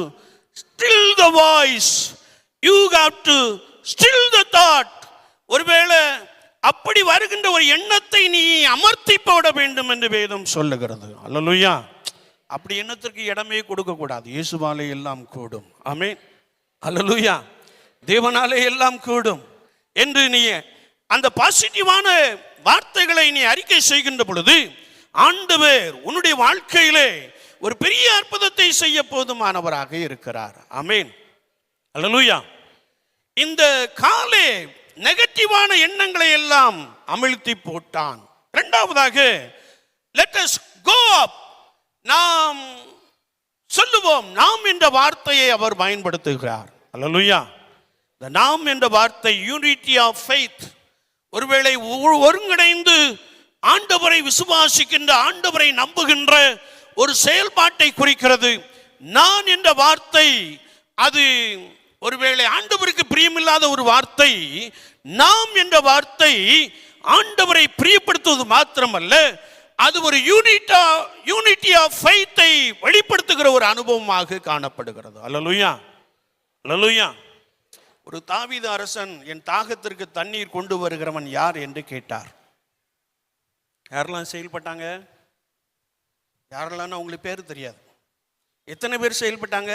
still the voice, you have to still the thought. ஒருவேளை அப்படி வருகின்ற ஒரு எண்ணத்தை நீ அமர்த்தி போட வேண்டும் என்று வேதம் சொல்லுகிறது. அல்லேலூயா. அப்படி எண்ணத்திற்கு இடமே கொடுக்க கூடாது. இயேசுவாலே எல்லாம் கூடும். ஆமென், அல்லேலூயா. தேவனாலே எல்லாம் கூடும் என்று நீ அந்த பாசிட்டிவான வார்த்தைகளை நீ அறிக்கை செய்கின்ற பொழுது ஆண்டவர் உன்னுடைய வாழ்க்கையிலே ஒரு பெரிய அற்புதத்தை செய்ய போதுமானவராக இருக்கிறார். ஆமென், அல்லேலூயா. இந்த காலே நெகட்டிவான எண்ணங்களை எல்லாம் அமிழ்த்தி போட்டான். இரண்டாவதாக, லெட் அஸ் கோ அப். நாம் சொல்லுவோம், நாம் என்ற வார்த்தையை அவர் பயன்படுத்துகிறார். அல்லேலூயா. இந்த நாம் என்ற வார்த்தை யூனிட்டி ஆஃப் ஃபெய்த். ஒருவேளை ஒருங்கிணைந்து ஆண்டவரை விசுவாசிக்கின்ற, ஆண்டவரை நம்புகின்ற ஒரு செயல்பாட்டை குறிக்கிறது. நான் என்ற வார்த்தை அது ஒருவேளை ஆண்டவருக்கு பிரியமில்லாத ஒரு வார்த்தை. நாம் என்ற வார்த்தை ஆண்டவரை பிரியப்படுத்துவது மாத்திரமல்ல, அது ஒரு யூனிட்டி ஆஃப் ஃபெய்த்தை வெளிப்படுத்துகிற ஒரு அனுபவமாக காணப்படுகிறது. அல்லேலூயா, அல்லேலூயா. ஒரு தாவீது அரசன், என் தாகத்திற்கு தண்ணீர் கொண்டு வருகிறவன் யார் என்று கேட்டார். யாரெல்லாம் செயல்பட்டாங்க? யாரெல்லாம் உங்களுக்கு பேர் தெரியாது. எத்தனை பேர் செயல்பட்டாங்க?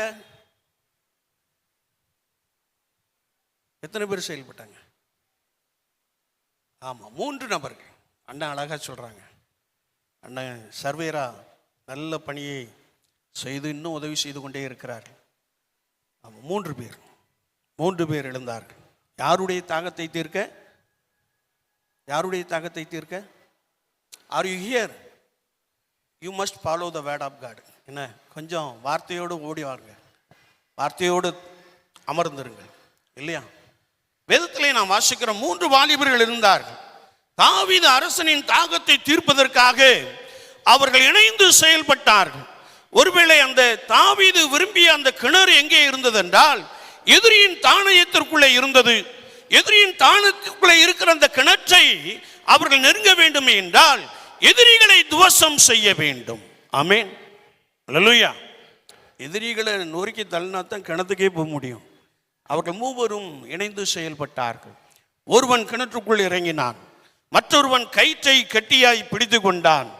எத்தனை பேர் செயல்பட்டாங்க? ஆமாம், 3 நபர்கள். அண்ணா அழகா சொல்றாங்க. அண்ணன் சர்வேரா நல்ல பணியை செய்து இன்னும் உதவி செய்து கொண்டே இருக்கிறார்கள். ஆமாம், 3 பேர் எழுந்தார்கள். யாருடைய தாகத்தை தீர்க்க? யாருடைய தாகத்தை தீர்க்க? Are you here? You must follow the word of God. என்ன, கொஞ்சம் வார்த்தையோடு ஓடி வாங்க, வார்த்தையோடு அமர்ந்திருங்கள், இல்லையா? வேதத்திலே நாம் வாசிக்கிற 3 வாலிபர்கள் இருந்தார்கள். தாவீது அரசனின் தாகத்தை தீர்ப்பதற்காக அவர்கள் இணைந்து செயல்பட்டார்கள். ஒருவேளை அந்த தாவீது விரும்பிய அந்த கிணறு எங்கே இருந்தது என்றால் எதிரியின் தானியத்திற்குள்ளே இருந்தது. எதிரியின் தானியத்திற்குள்ளே இருக்கிற அந்த கிணற்றை அவர்கள் நெருங்க வேண்டும் என்றால் எதிரிகளை துவசம் செய்ய வேண்டும். ஆமென், அல்லேலூயா. எதிரிகளை நொறுக்கி தள்ளினா தான் கிணத்துக்கே போக முடியும். அவர்கள் மூவரும் இணைந்து செயல்பட்டார்கள். ஒருவன் கிணற்றுக்குள் இறங்கினான், மற்றொருவன் கயிற்றை கெட்டியாய் பிடித்து கொண்டான்.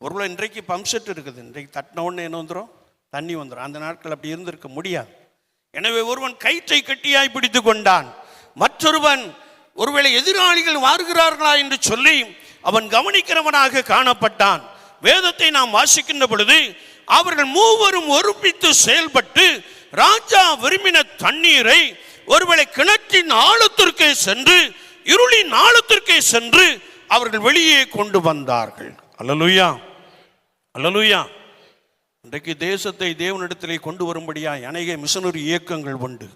ஒருவேளை இன்றைக்கு பம்ப் செட் இருக்குது, இன்றைக்கு தட்டின உடனே என்ன வந்துடும், தண்ணி வந்துடும். அந்த நாட்கள் அப்படி இருந்திருக்க முடியாது. எனவே ஒருவன் கயிற்றை கெட்டியாய் பிடித்து கொண்டான், மற்றொருவன் ஒருவேளை எதிராளிகள் வாருகிறார்களா என்று சொல்லி அவன் கவனிக்கிறவனாக காணப்பட்டான். வேதத்தை நாம் வாசிக்கின்ற பொழுது அவர்கள் மூவரும் ஒருமித்து செயல்பட்டு ராஜா விரும்பின தண்ணீரை ஒருவேளை கிணற்றின் ஆழத்திற்கே சென்று, இருளின் ஆழத்திற்கே சென்று அவர்கள் வெளியே கொண்டு வந்தார்கள். அல்லேலூயா, அல்லேலூயா. இன்றைக்கு தேசத்தை தேவனிடத்திலே கொண்டு வரும்படியாய் அநேக மிஷனரி இயக்கங்கள் உண்டு.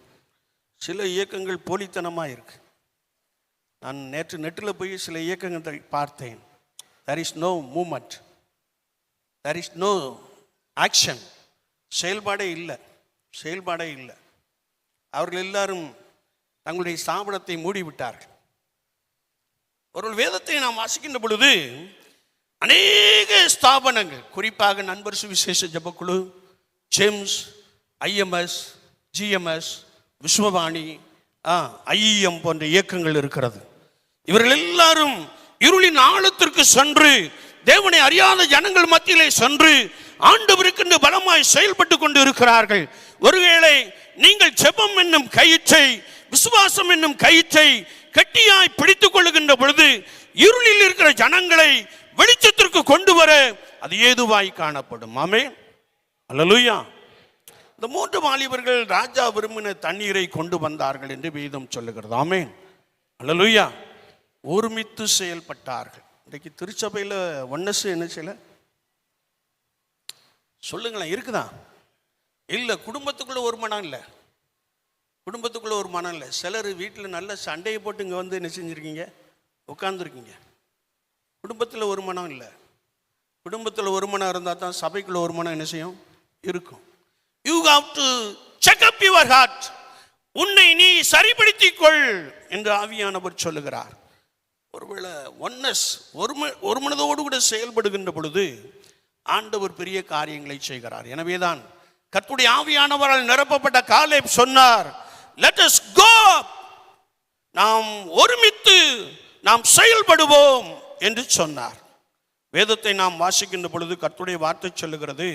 சில இயக்கங்கள் போலித்தனமாக இருக்கு. நான் நேற்று நெட்டில் போய் சில இயக்கங்களை பார்த்தேன். there is no movement, there is no action. செயல்பாடே இல்லை, செயல்பாடே இல்லை. அவர்கள் எல்லாரும் தங்களுடைய ஸ்தாபனத்தை மூடிவிட்டார்கள். ஒரு வேதத்தை நாம் வாசிக்கின்ற பொழுது அநேக ஸ்தாபனங்கள், குறிப்பாக நண்பர் சுவிசேஷ ஜபக்குழு, James, IMS, GMS, Vishwavani, IEM போன்ற இயக்கங்கள் இருக்கிறது. இவர்கள் எல்லாரும் இருளின் ஆழத்திற்கு சென்று தேவனை அறியாத ஜனங்கள் மத்தியிலே சென்று ஆண்டவருக்கு பலமாய் செயல்பட்டு கொண்டு இருக்கிறார்கள். ஒருவேளை நீங்கள் ஜெபம் என்னும் கயிற்றை, விசுவாசம் என்னும் கயிற்றை கட்டியாய் பிடித்துக் கொள்ளுகின்ற பொழுது இருளில் இருக்கிற ஜனங்களை வெளிச்சத்திற்கு கொண்டு வர அது ஏதுவாய் காணப்படும். ஆமென், அல்லேலூயா. இந்த 3 வாலிபர்கள் ராஜா விரும்பின தண்ணீரை கொண்டு வந்தார்கள் என்று வேதம் சொல்லுகிறது. ஆமென், அல்லேலூயா. ஒருமித்து செயல்பட்டார்கள். இன்றைக்கு திருச்சபையில் ஒன்னஸ் என்ன செய்யல சொல்லுங்களேன், இருக்குதா? இல்லை. குடும்பத்துக்குள்ள ஒரு மனம் இல்லை, குடும்பத்துக்குள்ள ஒரு மனம் இல்லை. சிலர் வீட்டில் நல்ல சண்டையை போட்டு இங்கே வந்து என்ன செஞ்சுருக்கீங்க, உட்காந்துருக்கீங்க. குடும்பத்தில் ஒரு மனம் இல்லை. குடும்பத்தில் ஒரு மனம் இருந்தால் தான் சபைக்குள்ள ஒரு மனம் என்ன செய்யும், இருக்கும். You have to check up your heart. உன்னை நீ சரிப்படுத்திக் கொள் என்று ஆவியானவர் சொல்லுகிறார். ஒருவேளை ஒன்னஸ், ஒரு மனதோடு கூட செயல்படுகின்ற பொழுது ஆண்டவர் பெரிய காரியங்களை செய்கிறார். எனவேதான் கர்த்தருடைய ஆவியானவரால் நிரப்பப்பட்ட காலேப் சொன்னார், let us go, நாம் ஒருமித்து நாம் செயல்படுவோம் என்று சொன்னார். வேதத்தை நாம் வாசிக்கின்ற பொழுது கர்த்தருடைய வார்த்தை சொல்லுகிறது,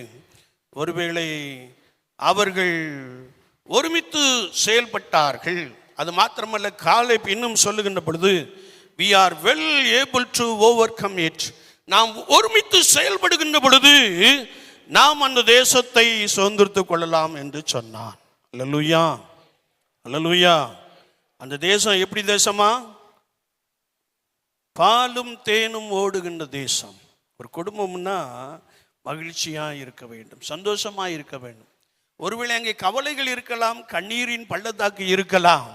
ஒருவேளை அவர்கள் ஒருமித்து செயல்பட்டார்கள். அது மாத்திரமல்ல, காலேப் இன்னும் சொல்லுகின்ற பொழுது we are well able to overcome it. நாம் ஒருமித்து செயல்படுகின்ற பொழுது நாம் அந்த தேசத்தை சுதந்திரித்துக் கொள்ளலாம் என்று சொன்னான். அல்லேலூயா, அல்லேலூயா. அந்த தேசம் எப்படி தேசமா? பாலும் தேனும் ஓடுகின்ற தேசம். ஒரு குடும்பம்னா மகிழ்ச்சியா இருக்க வேண்டும், சந்தோஷமா இருக்க வேண்டும். ஒருவேளை அங்கே கவலைகள் இருக்கலாம், கண்ணீரின் பள்ளத்தாக்கு இருக்கலாம்.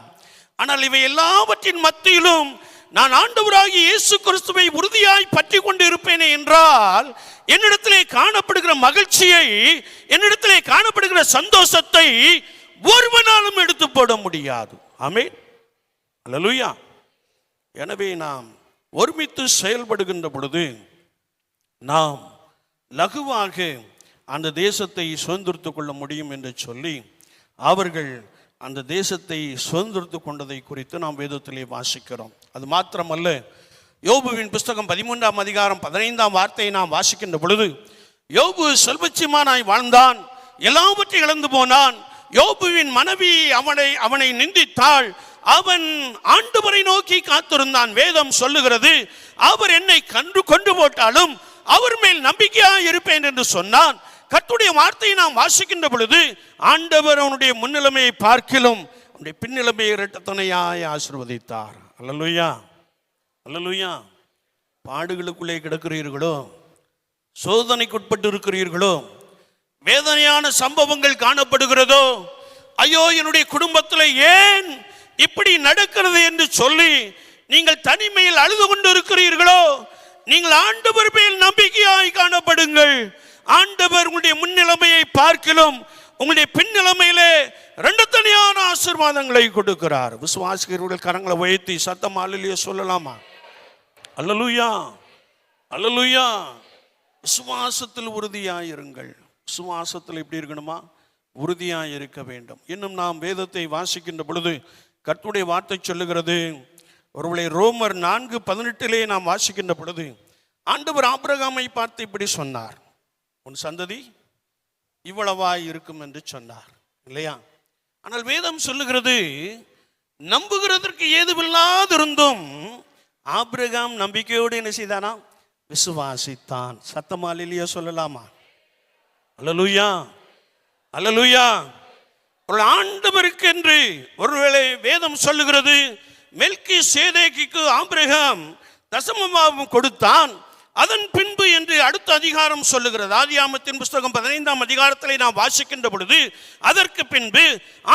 ஆனால் இவை எல்லாவற்றின் மத்தியிலும் நான் ஆண்டவராகிய இயேசு கிறிஸ்துவை உறுதியாய் பற்றி கொண்டு இருப்பேனே என்றால் என்னிடத்திலே காணப்படுகிற மகிழ்ச்சியை, என்னிடத்திலே காணப்படுகிற சந்தோஷத்தை ஒருவனாலும் எடுத்து போட முடியாது. ஆமென், அல்லேலூயா. எனவே நாம் ஒருமித்து செயல்படுகின்ற பொழுது நாம் லகுவாக அந்த தேசத்தை சுதந்திரித்துக் கொள்ள முடியும் என்று சொல்லி அவர்கள் அந்த தேசத்தை சுதந்திரித்து கொண்டதை குறித்து நாம் வேதத்திலே வாசிக்கிறோம். அது மாத்திரமல்ல, யோபுவின் புஸ்தகம் 13ஆம் அதிகாரம் 15ஆம் வார்த்தையை நாம் வாசிக்கின்ற பொழுது, யோபு செல்வச்சிமானாய் வாழ்ந்தான், எல்லாவற்றையும் இழந்து போனான். யோபுவின் மனைவி அவனை நிந்தித்தாள். அவன் ஆண்டவரை நோக்கி காத்திருந்தான். வேதம் சொல்லுகிறது, அவர் என்னை கொண்டு போட்டாலும் அவர் மேல் நம்பிக்கையாக இருப்பேன் என்று சொன்னான். கர்த்தருடைய வார்த்தையை நாம் வாசிக்கின்ற பொழுது ஆண்டவர் அவனுடைய முன்னிலைமையை பார்க்கிலும் அவனுடைய பின்னிலைமையை இரட்டத்தனையாய் ஆசீர்வதித்தார். அல்லேலூயா, அல்லேலூயா. பாடுகளுக்குள்ளே கிடக்கிறீர்களோ, சோதனைக்குட்பட்டு இருக்கிறீர்களோ, வேதனையான சம்பவங்கள் காணப்படுகிறதோ, ஐயோ என்னுடைய குடும்பத்தில் ஏன் இப்படி நடக்கிறது என்று சொல்லி நீங்கள் தனிமையில் அழுது கொண்டு இருக்கிறீர்களோ, நீங்கள் ஆண்டவர் மேல் நம்பிக்கையாய் காணப்படுங்கள். ஆண்டவர் உங்களுடைய முன்னிலைமையை பார்க்கிலும் உங்களுடைய பின்னிலைமையிலே ரெண்டு தனியான ஆசீர்வாதங்களை கொடுக்கிறார். விசுவாசிக்கிறவர்கள் கரங்களை உயர்த்தி சத்தம் அல்லேலூயா சொல்லலாமா? அல்லேலூயா, அல்லேலூயா. விசுவாசத்தில் உறுதியாயிருங்கள். விசுவாசத்தில் எப்படி இருக்கணுமா? உறுதியாய் இருக்க வேண்டும். இன்னும் நாம் வேதத்தை வாசிக்கின்ற பொழுது கர்த்தருடைய வார்த்தை சொல்லுகிறது, ஒருவேளை ரோமர் 4:18 நாம் வாசிக்கின்ற பொழுது ஆண்டவர் ஆபிரகாமை பார்த்து இப்படி சொன்னார், உன் சந்ததி இவ்வளவாய் இருக்கும் என்று சொன்னார் இல்லையா? ஆனால் வேதம் சொல்லுகிறது, நம்புகிறதற்கு ஏதுவில்லாதிருந்தும் ஆபிரகாம் நம்பிக்கையோடு என்ன செய்தானா? விசுவாசித்தான். சத்தமா அல்லேலூயா சொல்லலாமா? அல்லேலூயா, அல்லேலூயா. ஒரு ஆண்டவருக்கு என்று ஒருவேளை வேதம் சொல்லுகிறது, மெல்கிசேதேக்குக்கு ஆபிரகாம் தசமபாகம் கொடுத்தான். அதன் பின்பு என்று அடுத்த அதிகாரம் சொல்லுகிறது. ஆதியாகமத்தின் புஸ்தகம் 15ஆம் அதிகாரத்திலே நாம் வாசிக்கின்ற பொழுது, அதற்கு பின்பு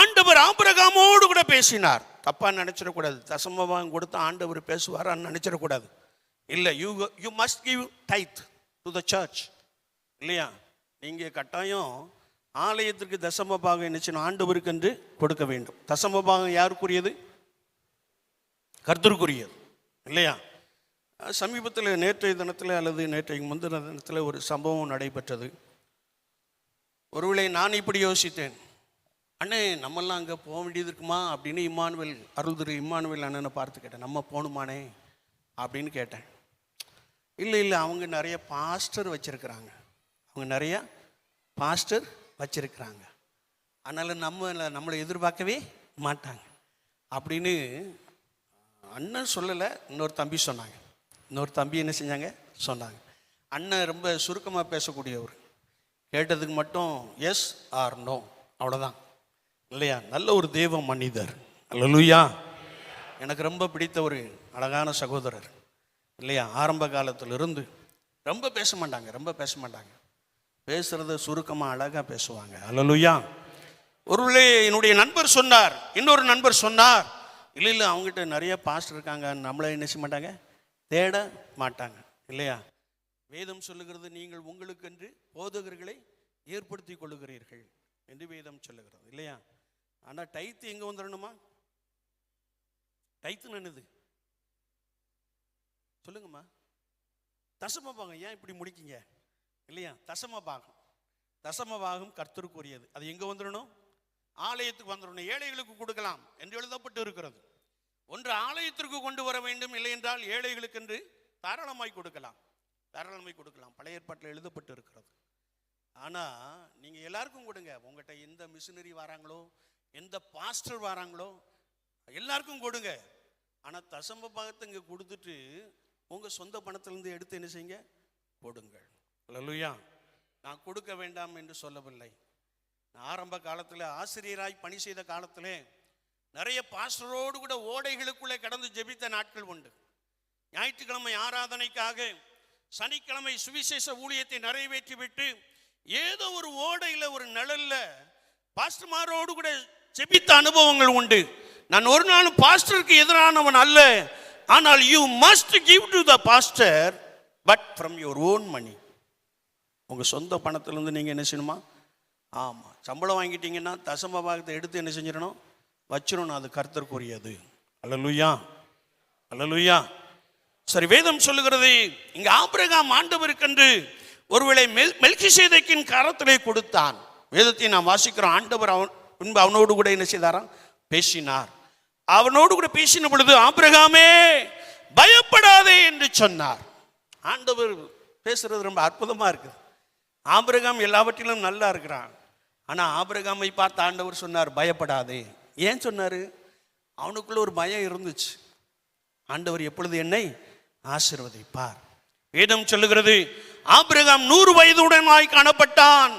ஆண்டவர் ஆபிரகாமோடு கூட பேசினார். தப்பா நினைச்சிடக்கூடாது. தசமபாகம் கொடுத்த ஆண்டவர் பேசுவாரான்னு நினைச்சிடக்கூடாது. இல்லை, you must give tithe to the church இல்லையா? நீங்க கட்டாயம் ஆலயத்திற்கு தசமபாகம் என்ன செய்யணும்? ஆண்டவருக்கு என்று கொடுக்க வேண்டும். தசமபாகம் யாருக்குரியது? கர்த்தருக்குரியது இல்லையா? சமீபத்தில் நேற்றைய தினத்தில் அல்லது நேற்றைய முந்தின தினத்தில் ஒரு சம்பவம் நடைபெற்றது. ஒருவேளை நான் இப்படி யோசித்தேன், அண்ணே நம்மெல்லாம் அங்கே போக வேண்டியது இருக்குமா அப்படின்னு இம்மானுவேல், அருள் திரு இம்மானுவேல் அண்ணனை பார்த்து கேட்டேன், நம்ம போகணுமானே அப்படின்னு கேட்டேன். இல்லை இல்லை, அவங்க நிறைய பாஸ்டர் வச்சுருக்கிறாங்க, அவங்க நிறைய பாஸ்டர் வச்சிருக்கிறாங்க, அதனால் நம்மளை எதிர்பார்க்கவே மாட்டாங்க அப்படின்னு அண்ணன் சொல்லலை. இன்னொரு தம்பி சொன்னாங்க. இன்னொரு தம்பி என்ன செஞ்சாங்க? சொன்னாங்க. அண்ணன் ரொம்ப சுருக்கமாக பேசக்கூடியவர். கேட்டதுக்கு மட்டும் எஸ் ஆர் நோ, அவ்வளோதான் இல்லையா? நல்ல ஒரு தேவ மனிதர். அல்லேலூயா. எனக்கு ரொம்ப பிடித்த ஒரு அழகான சகோதரர் இல்லையா? ஆரம்ப காலத்திலிருந்து ரொம்ப பேச மாட்டாங்க. பேசுகிறத சுருக்கமாக அழகாக பேசுவாங்க. அல்லேலூயா. ஒருவேளை என்னுடைய நண்பர் சொன்னார், இன்னொரு நண்பர் சொன்னார், இல்லை இல்லை அவங்ககிட்ட நிறைய பாஸ்டர் இருக்காங்க, நம்மளை என்ன செய்ய மாட்டாங்க? தேட மாட்டாங்க இல்லையா? வேதம் சொல்லுகிறது, நீங்கள் உங்களுக்கென்று போதகர்களை ஏற்படுத்தி கொள்ளுகிறீர்கள் என்று வேதம் சொல்லுகிறது இல்லையா? ஆனால் டைத்து எங்கே வந்துடணுமா? டைத்து என்னது சொல்லுங்கம்மா? தசமபாகம். ஏன் இப்படி முடிக்கீங்க இல்லையா? தசமபாகம் கர்த்தருக்குரியது. அது எங்கே வந்துடணும்? ஆலயத்துக்கு வந்துடணும். ஏழைகளுக்கு கொடுக்கலாம் என்று எழுதப்பட்டு இருக்கிறது. ஒன்று ஆலயத்திற்கு கொண்டு வர வேண்டும், இல்லை என்றால் ஏழைகளுக்கு என்று தாராளமாய் கொடுக்கலாம். பழைய ஏற்பாட்டில் எழுதப்பட்டு இருக்கிறது. ஆனால் நீங்கள் எல்லாருக்கும் கொடுங்க. உங்கள்கிட்ட எந்த மிஷினரி வராங்களோ, எந்த பாஸ்டர் வராங்களோ, எல்லாருக்கும் கொடுங்க. ஆனால் தசம பாகத்தை இங்கே கொடுத்துட்டு உங்கள் சொந்த பணத்திலிருந்து எடுத்து என்ன செய்யுங்க? கொடுங்கள். அல்லேலூயா. நான் கொடுக்க வேண்டாம் என்று சொல்லவில்லை. நான் ஆரம்ப காலத்தில் ஆசிரியராய் பணி செய்த காலத்தில் நிறைய பாஸ்டரோடு கூட ஓடைகளுக்குள்ளே கடந்து ஜெபித்த நாட்கள் உண்டு. ஞாயிற்றுக்கிழமை ஆராதனைக்காக சனிக்கிழமை சுவிசேஷ ஊழியத்தை நிறைவேற்றி விட்டு ஏதோ ஒரு ஓடையில் ஒரு நிழல்ல பாஸ்டர்மாரோடு கூட ஜெபித்த அனுபவங்கள் உண்டு. நான் ஒரு நாள் பாஸ்டருக்கு எதிரானவன் அல்ல, ஆனால் you must give to the pastor but from your own money. உங்கள் சொந்த பணத்திலிருந்து நீங்கள் என்ன செய்யணுமா? ஆமாம், சம்பளம் வாங்கிட்டீங்கன்னா தசம பாகத்தை எடுத்து என்ன செஞ்சிடணும்? வச்சிடணும். அது கர்த்தருக்குரியது. அல்லேலூயா, அல்லேலூயா. சரி, வேதம் சொல்லுகிறது இங்கே ஆபிரகாம் ஆண்டவருக்கென்று ஒருவேளை மெல்கிசேதேக்கின் கரத்திலே கொடுத்தான். வேதத்தை நாம் வாசிக்கிறோம். ஆண்டவர் பின்பு அவனோடு கூட என்ன செய்தாராம்? பேசினார். அவனோடு கூட பேசின பொழுது ஆபிரகாமே பயப்படாதே என்று சொன்னார். ஆண்டவர் பேசுறது ரொம்ப அற்புதமா இருக்கு. ஆபிரகாம் எல்லாவற்றிலும் நல்லா இருக்கிறான். ஆனால் ஆபிரகாமை பார்த்து ஆண்டவர் சொன்னார் பயப்படாதே. ஏன் சொன்னார்? அவனுக்குள்ள ஒரு பயம் இருந்துச்சு. ஆண்டவர் எப்பொழுது என்னை ஆசீர்வதிப்பார். வேதம் சொல்லுகிறது ஆபிரகாம் 100 வயதுடனாய் காணப்பட்டான்.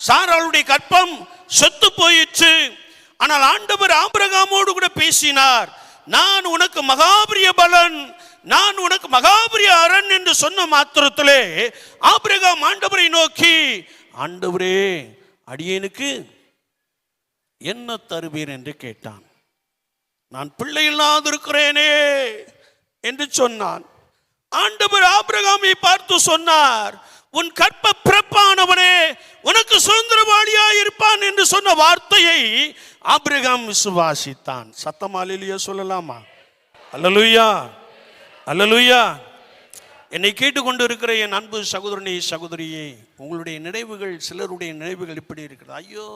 சாராளுடைய கற்பம் செத்து போயிற்று. ஆனால் ஆண்டவர் ஆபிரகாமோடு கூட பேசினார். நான் உனக்கு மகாபிரிய பலன், நான் உனக்கு மகாபரிய அரண் என்று சொன்ன மாத்திரத்திலே ஆபிரகாம் ஆண்டவரை நோக்கி, ஆண்டவரே அடியேனுக்கு என்ன தருவீர் என்று கேட்டான். நான் பிள்ளை இல்லாதிருக்கிறேனே என்று சொன்னான். ஆண்டவர் ஆபிரகாமை பார்த்து சொன்னார், உன் கற்ப பிறப்பானவனே உனக்கு சுதந்திரவாளியாய் இருப்பான் என்று சொன்ன வார்த்தையை ஆபிரகாம் விசுவாசித்தான். சத்தமா அல்லேலூயா சொல்லலாமா? அல்லேலூயா, அல்லேலூயா. என்னை கேட்டுக்கொண்டு இருக்கிற என் அன்பு சகோதரனே சகோதரியே, உங்களுடைய நினைவுகள், சிலருடைய நினைவுகள் இப்படி இருக்கிறது. ஐயோ,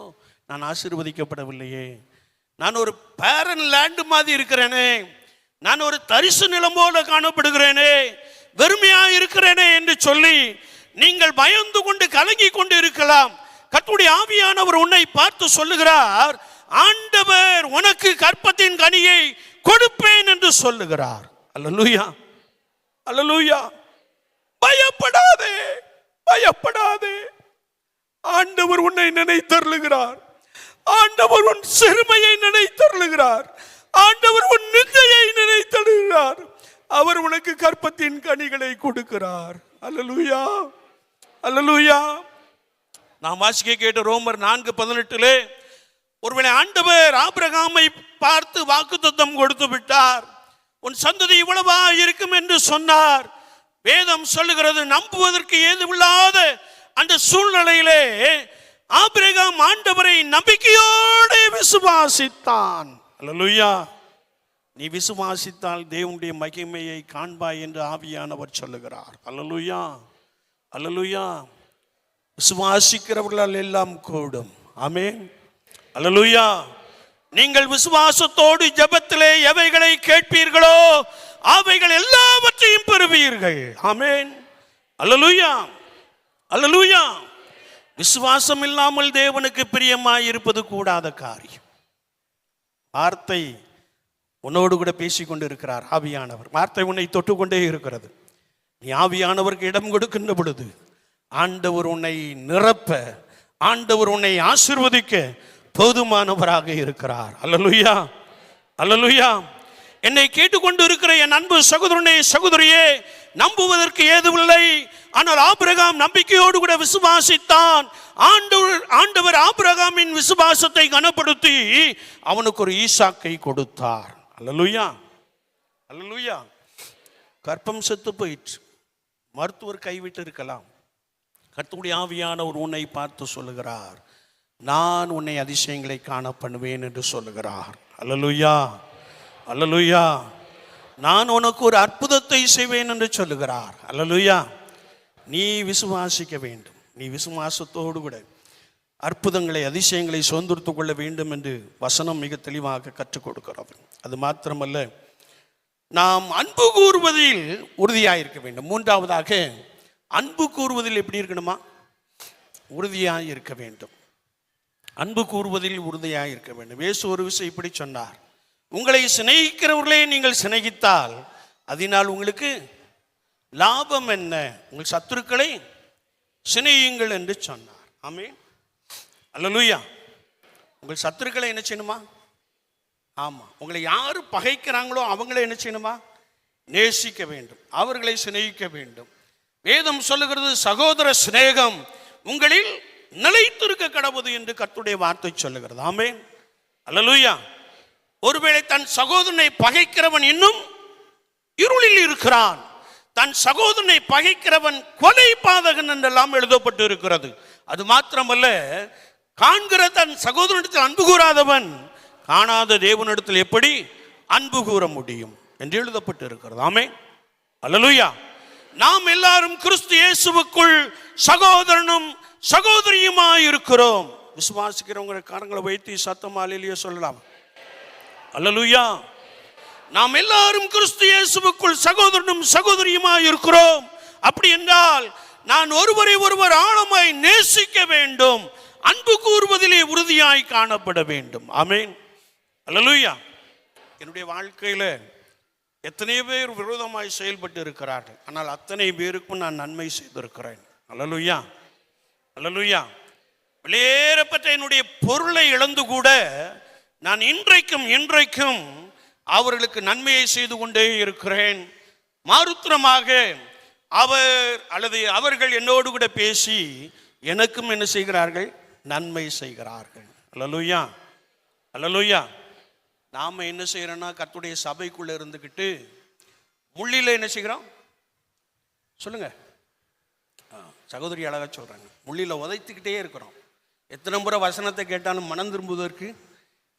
நான் ஆசீர்வதிக்கப்படவில்லையே, நான் ஒரு பேரன் லேண்ட் மாதிரி இருக்கிறேனே, நான் ஒரு தரிசு நிலம் போல காணப்படுகிறேனே, வெறுமையா இருக்கிறேனே என்று சொல்லி நீங்கள் பயந்து கொண்டு கலங்கி கொண்டு இருக்கலாம். கர்த்தருடைய ஆவியானவர் உன்னை பார்த்து சொல்லுகிறார், ஆண்டவர் உனக்கு கற்பத்தின் கனியை கொடுப்பேன் என்று சொல்லுகிறார். அல்லேலூயா, அல்லேலூயா. பயப்படாதே, பயப்படாதே. ஆண்டவர் உன்னை நினைத்தருளுகிறார். ஆண்டவர் உன் சிறுமையை நினைத்தருளுகிறார். ஆண்டவர் உன் நிந்தையை நினைத்தருளுகிறார். அவர் உனக்கு கற்பத்தின் கனிகளை கொடுக்கிறார். அல்லேலூயா, அல்லேலூயா. நாம் வாசிக்க கேட்ட ரோமர் 4:18 ஒருவேளை ஆண்டவர் ஆபிரகாமை பார்த்து வாக்குத்தத்தம் கொடுத்து விட்டார், உன் சந்ததி இவ்வளவா இருக்கும் என்று சொன்னார். வேதம் சொல்லுகிறது, நம்புவதற்கு ஏதுமில்லாத அந்த சூழ்நிலையிலே ஆபிரகாம் ஆண்டவரை நம்பிக்கையோடு விசுவாசித்தான். அல்லேலூயா. நீ விசுவாசித்தால் தேவனுடைய மகிமையை காண்பாய் என்று ஆவியானவர் சொல்லுகிறார். அல்லேலூயா, அல்லேலூயா. விசுவாசிக்கிறவர்களால் எல்லாம் கூடும். ஆமென், அல்லேலூயா. நீங்கள் விசுவாசத்தோடு ஜெபத்திலே எவைகளை கேட்பீர்களோ அவைகள் எல்லாவற்றையும் பெறுவீர்கள். ஆமென், அல்லேலூயா, அல்லேலூயா. விசுவாசம் இல்லாமல் தேவனுக்கு பிரியமாய் இருப்பது கூடாத காரியம். வார்த்தை உன்னோடு கூட பேசிக்கொண்டு இருக்கிறார் ஆவியானவர். வார்த்தை உன்னை தொட்டுக்கொண்டே இருக்கிறது. நீ ஆவியானவருக்கு இடம் கொடுக்கின்ற பொழுது ஆண்டவர் உன்னை நிரப்ப, ஆண்டவர் உன்னை ஆசீர்வதிக்க போதுமானவராக இருக்கிறார். அல்லேலூயா, அல்லேலூயா. என்னை கேட்டுக்கொண்டு இருக்கிற என் அன்பு சகோதரனே சகோதரியே, நம்புவதற்கு ஏதுமில்லை. ஆனால் ஆபிரகாம் நம்பிக்கையோடு கூட விசுவாசித்தான். ஆண்டவர் ஆபிரகாமின் விசுவாசத்தை கனப்படுத்தி அவனுக்கு ஒரு ஈசாக்கை கொடுத்தார். அல்லேலூயா, அல்லேலூயா. கற்பம் செத்து போயிற்று, மருத்துவர் கைவிட்டு இருக்கலாம். கர்த்தருடைய ஆவியானவர் உன்னை பார்த்து சொல்லுகிறார், நான் உன்னை அதிசயங்களை காண பண்ணுவேன் என்று சொல்லுகிறார். அல்லேலூயா, அல்லேலூயா. நான் உனக்கு ஒரு அற்புதத்தை செய்வேன் என்று சொல்லுகிறார். அல்லேலூயா. நீ விசுவாசிக்க வேண்டும். நீ விசுவாசத்தோடு கூட அற்புதங்களை, அதிசயங்களை சுதந்திரத்துக் கொள்ள வேண்டும் என்று வசனம் மிக தெளிவாக கற்றுக் கொடுக்கிறது. அது மாத்திரமல்ல, நாம் அன்பு கூறுவதில் உறுதியாக இருக்க வேண்டும். மூன்றாவதாக, அன்பு கூறுவதில் எப்படி இருக்கணுமா? உறுதியாக இருக்க வேண்டும். அன்பு கூறுவதில் உறுதியாக இருக்க வேண்டும். இயேசு ஒரு விஷயம் இப்படி சொன்னார், உங்களை சிநேகிக்கிறவர்களே நீங்கள் சிநேகித்தால் அதனால் உங்களுக்கு லாபம் என்ன? உங்கள் சத்துருக்களை சிநேகியுங்கள் என்று சொன்னார். ஆமென், அல்லேலூயா. உங்கள் சத்துருக்களை என்ன செய்யணுமா? ஆமா, உங்களை யாரு பகைக்கிறாங்களோ அவங்களை என்ன செய்யணுமா? நேசிக்க வேண்டும், அவர்களை சிநேகிக்க வேண்டும். வேதம் சொல்லுகிறது, சகோதர சிநேகம் உங்களில் நிலைத்திருக்க கடவுது என்று கர்த்தருடைய வார்த்தை சொல்லுகிறது. ஆமென், அல்லேலூயா. ஒருவேளை தன் சகோதரனை பகைக்கிறவன் இன்னும் இருளில் இருக்கிறான். தன் சகோதரனை பகைக்கிறவன் கொலை பாதகன் என்றெல்லாம் எழுதப்பட்டு இருக்கிறது. அது மாத்திரமல்ல, காண்கிற தன் சகோதரனிடத்தில் அன்பு கூறாதவன் காணாத தேவனிடத்தில் எப்படி அன்பு கூற முடியும் என்று எழுதப்பட்டு இருக்கிறது. ஆமென், அல்லேலூயா. நாம் எல்லாரும் கிறிஸ்து இயேசுவுக்குள் சகோதரனும் சகோதரியுமாய் இருக்கிறோம். விசுவாசிக்கிறவங்க காரங்களை வைத்து சத்தமா அல்லேலூயா சொல்லலாம். அல்லேலூயா. நாம் எல்லாரும் கிறிஸ்து இயேசுவுக்குள் சகோதரனும் சகோதரியுமாய் இருக்கிறோம். அப்படி என்றால் நான் ஒருவரை ஒருவர் ஆழமாய் நேசிக்க வேண்டும், அன்பு கூறுவதிலே உறுதியாய் காணப்பட வேண்டும். ஆமென், அல்லேலூயா. என்னுடைய வாழ்க்கையில எத்தனை பேர் விரோதமாய் செயல்பட்டு இருக்கிறார்கள், ஆனால் அத்தனை பேருக்கும் நான் நன்மை செய்திருக்கிறேன். அல்லேலூயா, அல்லேலூயா. வெளியேறப்பட்ட என்னுடைய பொருளை இழந்து கூட நான் இன்றைக்கும் அவர்களுக்கு நன்மையை செய்து கொண்டே இருக்கிறேன். மாருத்திரமாக அவர்கள் என்னோடு கூட பேசி எனக்கும் என்ன செய்கிறார்கள்? நன்மை செய்கிறார்கள். அல்லேலூயா, அல்லேலூயா. நாம என்ன செய்யறோம்னா கர்த்தருடைய சபைக்குள்ள இருந்துக்கிட்டு முள்ளில என்ன செய்கிறோம் சொல்லுங்க. சகோதரி அழகா சொல்றாங்க, முள்ளில உதைத்துக்கிட்டே இருக்கிறோம். எத்தனை முறை வசனத்தை கேட்டாலும் மனம் திரும்புவதற்கு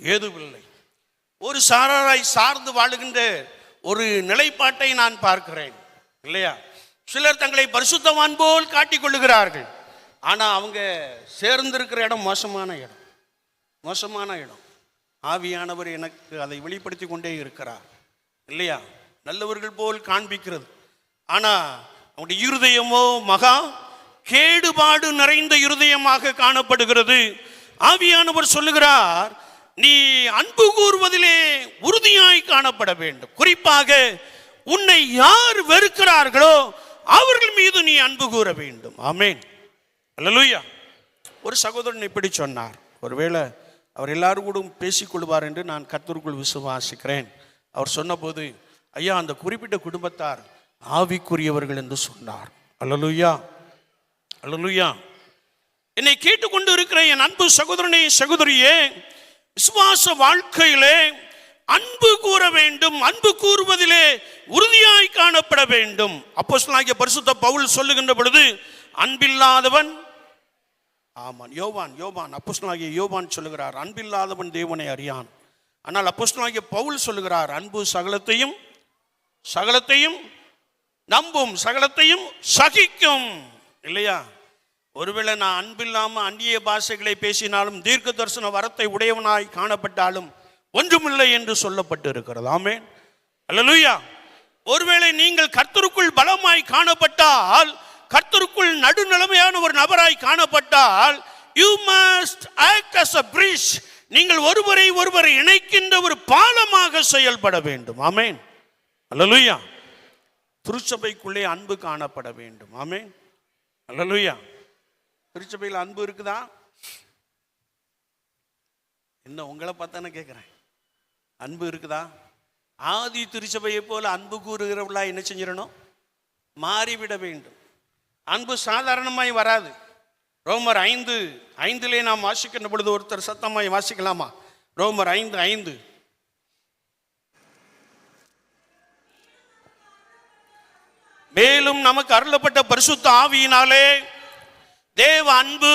ஏதுவில்லை. ஒரு சாராராய் சார்ந்து வாழுகின்ற ஒரு நிலைப்பாட்டை நான் பார்க்கிறேன், இல்லையா? சிலர் தங்களை பரிசுத்தவான் போல் காட்டிக் கொள்ளுகிறார்கள். ஆனா அவங்க சேர்ந்திருக்கிற இடம் மோசமான இடம், மோசமான இடம். ஆவியானவர் எனக்கு அதை வெளிப்படுத்தி கொண்டே இருக்கிறார், இல்லையா? நல்லவர்கள் போல் காண்பிக்கிறது, ஆனா அவனுடைய இருதயமோ மகா கேடுபாடு நிறைந்த இருதயமாக காணப்படுகிறது. ஆவியானவர் சொல்லுகிறார், நீ அன்பு கூறுவதிலே உறுதியாய் காணப்பட வேண்டும். குறிப்பாக உன்னை யார் வெறுக்கிறார்களோ அவர்கள் மீது நீ அன்பு கூற வேண்டும். ஆமென், அல்லேலூயா. ஒரு சகோதரன் இப்படி சொன்னார். ஒருவேளை அவர் எல்லாரும் கூட பேசிக்கொள்வார் என்று நான் கர்த்தருக்குள் விசுவாசிக்கிறேன். அவர் சொன்னபோது, ஐயா, அந்த குறிப்பிட்ட குடும்பத்தார் ஆவிக்குரியவர்கள் என்று சொன்னார். அல்லேலூயா, அல்லேலூயா. என்னை கேட்டுக்கொண்டு இருக்கிற என் அன்பு சகோதரனே, சகோதரியே, விசுவாச வாழ்க்கையிலே அன்பு கூற வேண்டும், அன்பு கூறுவதிலே உறுதியாய் காணப்பட வேண்டும். அப்போஸ்தலனாகிய பரிசுத்த பவுல் சொல்லுகின்ற பொழுது, அன்பில்லாதவன், ஆமான், யோவான் அப்போஸ்தலனாகிய யோவான் சொல்லுகிறார், அன்பில்லாதவன் தேவனை அறியான். ஆனால் அப்போஸ்தலனாகிய பவுல் சொல்லுகிறார், அன்பு சகலத்தையும் நம்பும், சகலத்தையும் சகிக்கும், இல்லையா? ஒருவேளை நான் அன்பில்லாம அந்நிய பாஷைகளை பேசினாலும் தீர்க்க தரிசன வரத்தை உடையவனாய் காணப்பட்டாலும் ஒன்றுமில்லை என்று சொல்லப்பட்டு இருக்கிறது. ஆமென், அல்லேலூயா. ஒருவேளை நீங்கள் கர்த்தருக்குள் பலமாய் காணப்பட்டால், கர்த்தருக்குள் நடுநிலைமையான ஒரு நபராய் காணப்பட்டால், you must act as a bridge. நீங்கள் ஒருவரை இணைக்கின்ற ஒரு பாலமாக செயல்பட வேண்டும். ஆமென், அல்லேலூயா. திருச்சபைக்குள்ளே அன்பு காணப்பட வேண்டும். ஆமென், அல்லேலூயா. திருச்சபையில் அன்பு இருக்குதா? என்ன உங்களை பார்த்தானே கேட்கிறேன், அன்பு இருக்குதா? ஆதி திருச்சபையை போல அன்பு கூறுகிறவர்களா என்ன செஞ்சிடணும்? மாறிவிட வேண்டும். அன்பு சாதாரணமாய் வராது. ரோமர் 5:5 நாம் வாசிக்கின்ற பொழுது, ஒருத்தர் சத்தமாய் வாசிக்கலாமா? ரோமர் 5:5. மேலும் நமக்கு அருளப்பட்ட பரிசுத்த ஆவியினாலே தேவ அன்பு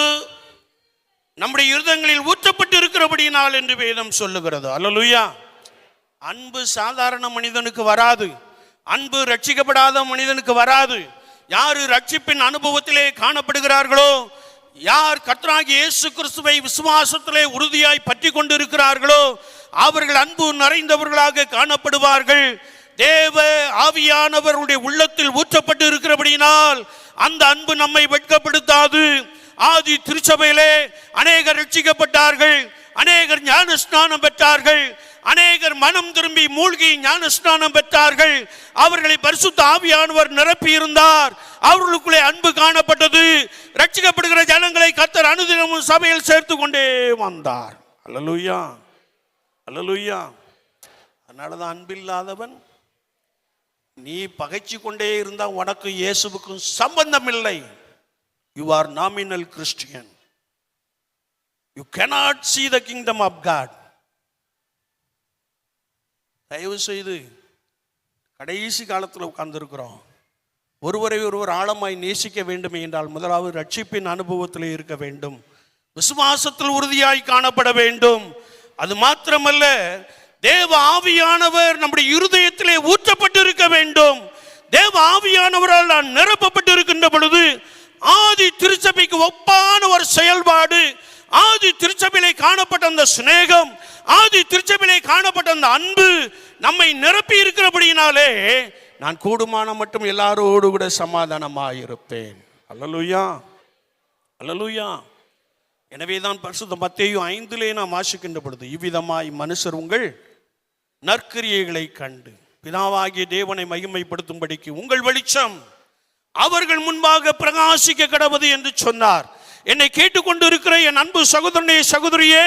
நம்முடைய இருதயங்களில் ஊற்றப்பட்டு இருக்கிறபடியினால் என்று வேதம் சொல்லுகிறது. அல்லேலூயா. அன்பு சாதாரண மனிதனுக்கு வராது, அன்பு ரட்சிக்கப்படாத மனிதனுக்கு வராது. யாரு ரட்சிப்பின் அனுபவத்திலே காணப்படுகிறார்களோ, யார் கர்த்தராகிய இயேசு கிறிஸ்துவை விசுவாசத்திலே உறுதியாய் பற்றி கொண்டு இருக்கிறார்களோ அவர்கள் அன்பு நிறைந்தவர்களாக காணப்படுவார்கள். தேவ ஆவியானவருடைய உள்ளத்தில் ஊற்றப்பட்டு இருக்கிறபடியினால் அந்த அன்பு நம்மை வெட்கப்படுத்தாது. ஆதி திருச்சபையிலே அநேகர் ரட்சிக்கப்பட்டார்கள், அநேகர் ஞான ஸ்நானம் பெற்றார்கள், அநேகர் மனம் திரும்பி மூழ்கி ஞான ஸ்நானம் பெற்றார்கள். அவர்களை பரிசுத்த ஆவியானவர் நிரப்பி இருந்தார், அவர்களுக்குள்ளே அன்பு காணப்பட்டது. ரட்சிக்கப்படுகிற ஜனங்களை கர்த்தர் அனுதினமும் சபையில் சேர்த்து கொண்டே வந்தார். அல்லேலூயா, அல்லேலூயா. அதனாலதான் அன்பில்லாதவன் நீ பகைச்சு கொண்டே இருந்தா உனக்கு இயேசுவுக்கும் சம்பந்தம் இல்லை. You are nominal Christian. You cannot see the kingdom of God. தயவு செய்து கடைசி காலத்தில் உட்கார்ந்திருக்கிறோம். ஒருவரை ஒருவர் ஆழமாய் நேசிக்க வேண்டும் என்றால் முதலாவது ரட்சிப்பின் அனுபவத்தில் இருக்க வேண்டும், விசுவாசத்தில் உறுதியாய் காணப்பட வேண்டும். அது மாத்திரமல்ல, தேவ ஆவியானவர் நம்முடைய இருதயத்திலே ஊற்றப்பட்டு இருக்க வேண்டும். தேவ ஆவியானவரால் நான் நிரப்பப்பட்டு இருக்கின்ற பொழுது ஆதி திருச்சபைக்கு ஒப்பான ஒரு செயல்பாடு, ஆதி திருச்சபையிலே காணப்பட்ட அந்த சிநேகம், ஆதி திருச்சபையிலே காணப்பட்ட அந்த அன்பு நம்மை நிரப்பி இருக்கிறபடியினாலே நான் கூடுமான மட்டும் எல்லாரோடு கூட சமாதானமாயிருப்பேன். அல்லேலூயா, அல்லேலூயா. எனவேதான் பரிசுத்த மத்தேயு 5 நாம் வாசிக்கின்ற பொழுது, இவ்விதமாய் மனுஷர் உங்கள் நற்கிரியைகளை கண்டு பிதாவாகிய தேவனை மகிமைப்படுத்தும்படிக்கு உங்கள் வெளிச்சம் அவர்கள் முன்பாக பிரகாசிக்க கடவது என்று சொன்னார். என்னை கேட்டுக்கொண்டு இருக்கிற என் அன்பு சகோதரனே, சகோதரியே,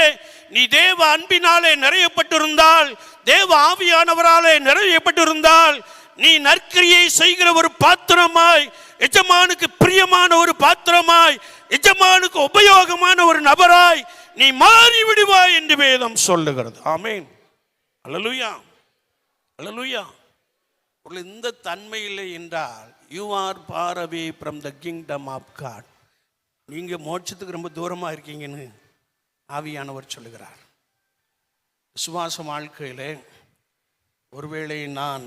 நீ தேவ அன்பினாலே நிறையப்பட்டிருந்தால், தேவ ஆவியானவராலே நிறையப்பட்டிருந்தால், நீ நற்கிரியை செய்கிற ஒரு பாத்திரமாய், எஜமானுக்கு பிரியமான ஒரு பாத்திரமாய், எஜமானுக்கு உபயோகமான ஒரு நபராய் நீ மாறி விடுவாய் என்று வேதம் சொல்லுகிறது. ஆமென். அல்லேலூயா, அல்லேலூயா. இந்த தன்மை இல்லை என்றால் you are far away from the kingdom of God. நீங்க மோட்சத்துக்கு ரொம்ப தூரமா இருக்கீங்கன்னு ஆவியானவர் சொல்லுகிறார். விசுவாச வாழ்க்கையிலே ஒருவேளை நான்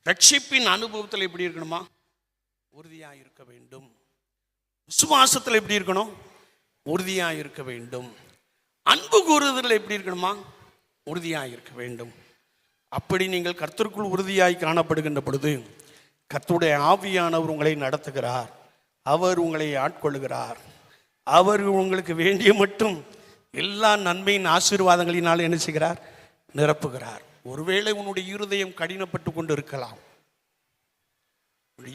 ரட்சிப்பின் அனுபவத்தில் எப்படி இருக்கணுமா? உறுதியாக இருக்க வேண்டும். விசுவாசத்தில் எப்படி இருக்கணும்? உறுதியாக இருக்க வேண்டும். அன்பு கூறுதல் எப்படி இருக்கணுமா? உறுதியாக இருக்க வேண்டும். அப்படி நீங்கள் கர்த்தருக்குள் உறுதியாய் காணப்படுகின்ற பொழுது கர்த்தருடைய ஆவியானவர் உங்களை நடத்துகிறார். அவர் உங்களை ஆட்கொள்ளுகிறார். அவர் உங்களுக்கு வேண்டிய மட்டும் எல்லா நன்மையின் ஆசீர்வாதங்களினால் என்ன செய்கிறார்? நிரப்புகிறார். ஒருவேளை உன்னுடைய இருதயம் கடினப்பட்டு கொண்டு இருக்கலாம்,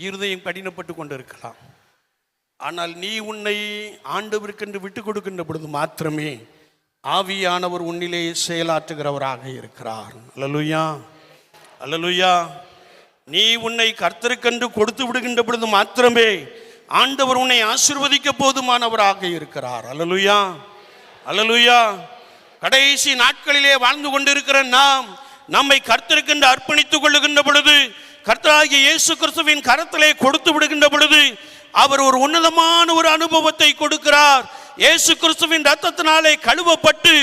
இருதயம் கடினப்பட்டு கொண்டு இருக்கலாம். ஆனால் நீ உன்னை ஆண்டவருக்கென்று விட்டு கொடுக்கின்ற பொழுது மாத்திரமே ஆவியானவர் உன்னிலே செயலாற்றுகிறவராக இருக்கிறார். அல்லேலூயா, அல்லேலூயா. நீ உன்னை கர்த்தருக்கென்று கொடுத்து விடுகின்ற பொழுது மாத்திரமே ஆண்டவர் உன்னை ஆசீர்வதிக்க போதுமானவராக இருக்கிறார். அல்லேலூயா, அல்லேலூயா. கடைசி நாட்களிலே வாழ்ந்து கொண்டிருக்கிற நாம் நம்மை கர்த்தருக்கென்று அர்ப்பணித்துக் கொள்ளுகின்ற பொழுது, கர்த்தராகிய இயேசு கிறிஸ்துவின் கரத்திலே கொடுத்து விடுகின்ற பொழுது அவர் ஒரு உன்னதமான ஒரு அனுபவத்தை கொடுக்கிறார். இயேசு கிறிஸ்துவின் இரத்தத்தினாலே கழுவப்பட்டு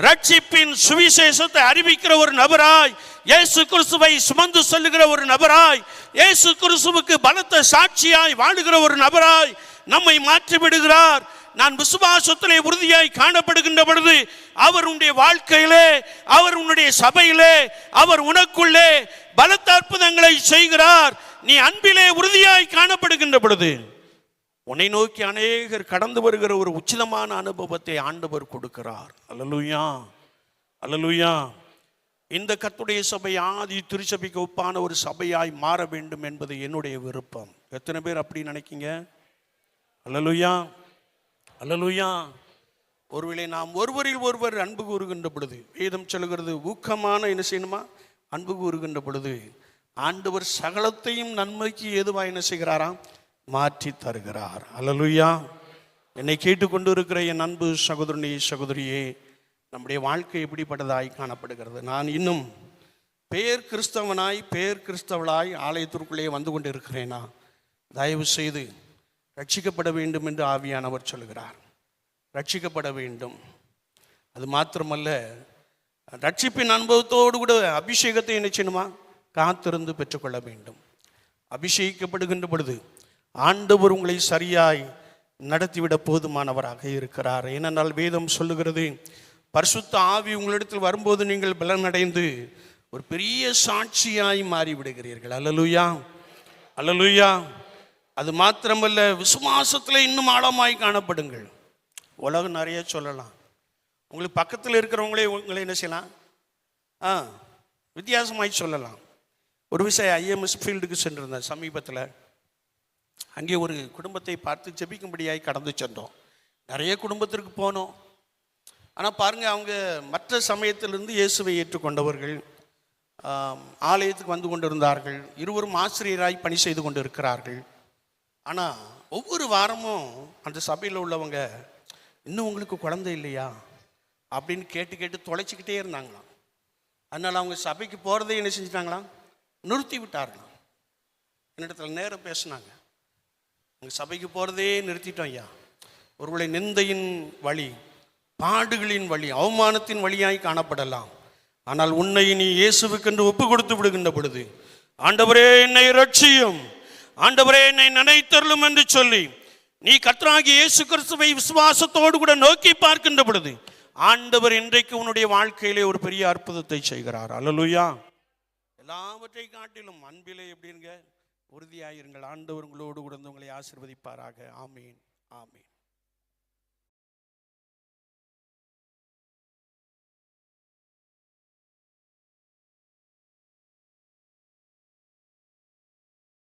ரட்சிப்பின் சுவிசேஷத்தை அறிவிக்கிற ஒரு நபராய், இயேசு கிறிஸ்துவை சுமந்து செல்லுகிற ஒரு நபராய், இயேசு கிறிஸ்துவுக்கு பலத்த சாட்சியாய் வாழுகிற ஒரு நபராய் நம்மை மாற்றி விடுகிறார். நான் விசுவாசத்திலே உறுதியாய் காணப்படுகின்ற பொழுது அவர் உன்னுடைய வாழ்க்கையிலே, அவர் உன்னுடைய சபையிலே, அவர் உனக்குள்ளே பலத்த அற்புதங்களை செய்கிறார். நீ அன்பிலே உறுதியாய் காணப்படுகின்ற பொழுது உன்னை நோக்கி அநேகர் கடந்து வருகிற ஒரு உச்சிதமான அனுபவத்தை ஆண்டவர் கொடுக்கிறார். அல்லேலூயா, அல்லேலூயா. இந்த கர்த்தருடைய சபை ஆதி திருச்சபைக்கு ஒப்பான ஒரு சபையாய் மாற வேண்டும் என்பது என்னுடைய விருப்பம். எத்தனை பேர் அப்படி நினைக்கிங்க? அல்லேலூயா, அல்லேலூயா. ஒருவேளை நாம் ஒருவரில் ஒருவர் அன்பு கூறுகின்ற பொழுது, வேதம் சொல்லுகிறது ஊக்கமான என்ன செய்யணுமா? அன்பு கூறுகின்ற பொழுது ஆண்டவர் சகலத்தையும் நன்மைக்கு ஏதுவாக என்ன செய்கிறாராம்? மாற்றி தருகிறார். அல்லேலூயா. என்னை கேட்டுக்கொண்டு இருக்கிற என் அன்பு சகோதரனே, சகோதரியே, நம்முடைய வாழ்க்கை எப்படிப்பட்டதாய் காணப்படுகிறது? நான் இன்னும் பேர் கிறிஸ்தவனாய், பேர் கிறிஸ்தவளாய் ஆலயத்திற்குள்ளே வந்து கொண்டு இருக்கிறேனா? தயவு செய்து ரட்சிக்கப்பட வேண்டும் என்று ஆவியானவர் சொல்கிறார். ரட்சிக்கப்பட வேண்டும். அது மாத்திரமல்ல, ரட்சிப்பின் அனுபவத்தோடு கூட அபிஷேகத்தை என்ன செய்யணுமா? காத்திருந்து பெற்றுக்கொள்ள வேண்டும். அபிஷேகிக்கப்படுகின்ற பொழுது ஆண்டவர் உங்களை சரியாய் நடத்திவிட போதுமானவராக இருக்கிறார். ஏனென்றால் வேதம் சொல்லுகிறது, பரிசுத்த ஆவி உங்களிடத்தில் வரும்போது நீங்கள் பலனடைந்து ஒரு பெரிய சாட்சியாய் மாறிவிடுகிறீர்கள். அல்லேலூயா, அல்லேலூயா. அது மாத்திரமல்ல, விசுவாசத்தில் இன்னும் ஆழமாய் காணப்படுங்கள். உலகம் நிறைய சொல்லலாம், உங்களுக்கு பக்கத்தில் இருக்கிறவங்களே உங்களை என்ன செய்யலாம்? வித்தியாசமாய் சொல்லலாம். ஒரு விஷயம், ஐஎம்எஸ் ஃபீல்டுக்கு சென்றிருந்தேன் சமீபத்தில். அங்கே ஒரு குடும்பத்தை பார்த்து ஜெபிக்கும்படியாய் கடந்து சென்றோம். நிறைய குடும்பத்திற்கு போனோம். ஆனால் பாருங்கள், அவங்க மற்ற சமயத்திலிருந்து இயேசுவை ஏற்றுக்கொண்டவர்கள், ஆலயத்துக்கு வந்து கொண்டிருந்தார்கள். இருவரும் ஆசிரியராய் பணி செய்து கொண்டு இருக்கிறார்கள். ஆனால் ஒவ்வொரு வாரமும் அந்த சபையில் உள்ளவங்க, இன்னும் உங்களுக்கு குழந்தை இல்லையா அப்படின்னு கேட்டு கேட்டு தொலைச்சிக்கிட்டே இருந்தாங்களாம். அதனால் அவங்க சபைக்கு போகிறதே என்ன செஞ்சிட்டாங்களாம்? நிறுத்தி விட்டார்களாம். என்னிடத்துல நேரம் பேசினாங்க, உங்கள் சபைக்கு போகிறதே நிறுத்திட்டோம் ஐயா. ஒருவேளை நிந்தையின் வழி, பாடுகளின் வழி, அவமானத்தின் வழியாய் காணப்படலாம். ஆனால் உன்னை நீ இயேசுவுக்கென்று ஒப்பு கொடுத்து விடுகின்ற பொழுது, ஆண்டவரே என்னை ரட்சியும், ஆண்டவரே என்னை நினைத்தருளும் என்று சொல்லி நீ கர்த்தராகிய இயேசு கிறிஸ்துவை விசுவாசத்தோடு கூட நோக்கி பார்க்கின்ற பொழுது ஆண்டவர் இன்றைக்கு உன்னுடைய வாழ்க்கையிலே ஒரு பெரிய அற்புதத்தை செய்கிறார். அல்லேலூயா. எல்லாவற்றை காட்டிலும் அன்பிலே எப்படிங்க? உறுதியாயிருங்கள். ஆண்டவர் உங்களோடு கூட உங்களை ஆசீர்வதிப்பாராக. ஆமீன், ஆமீன்.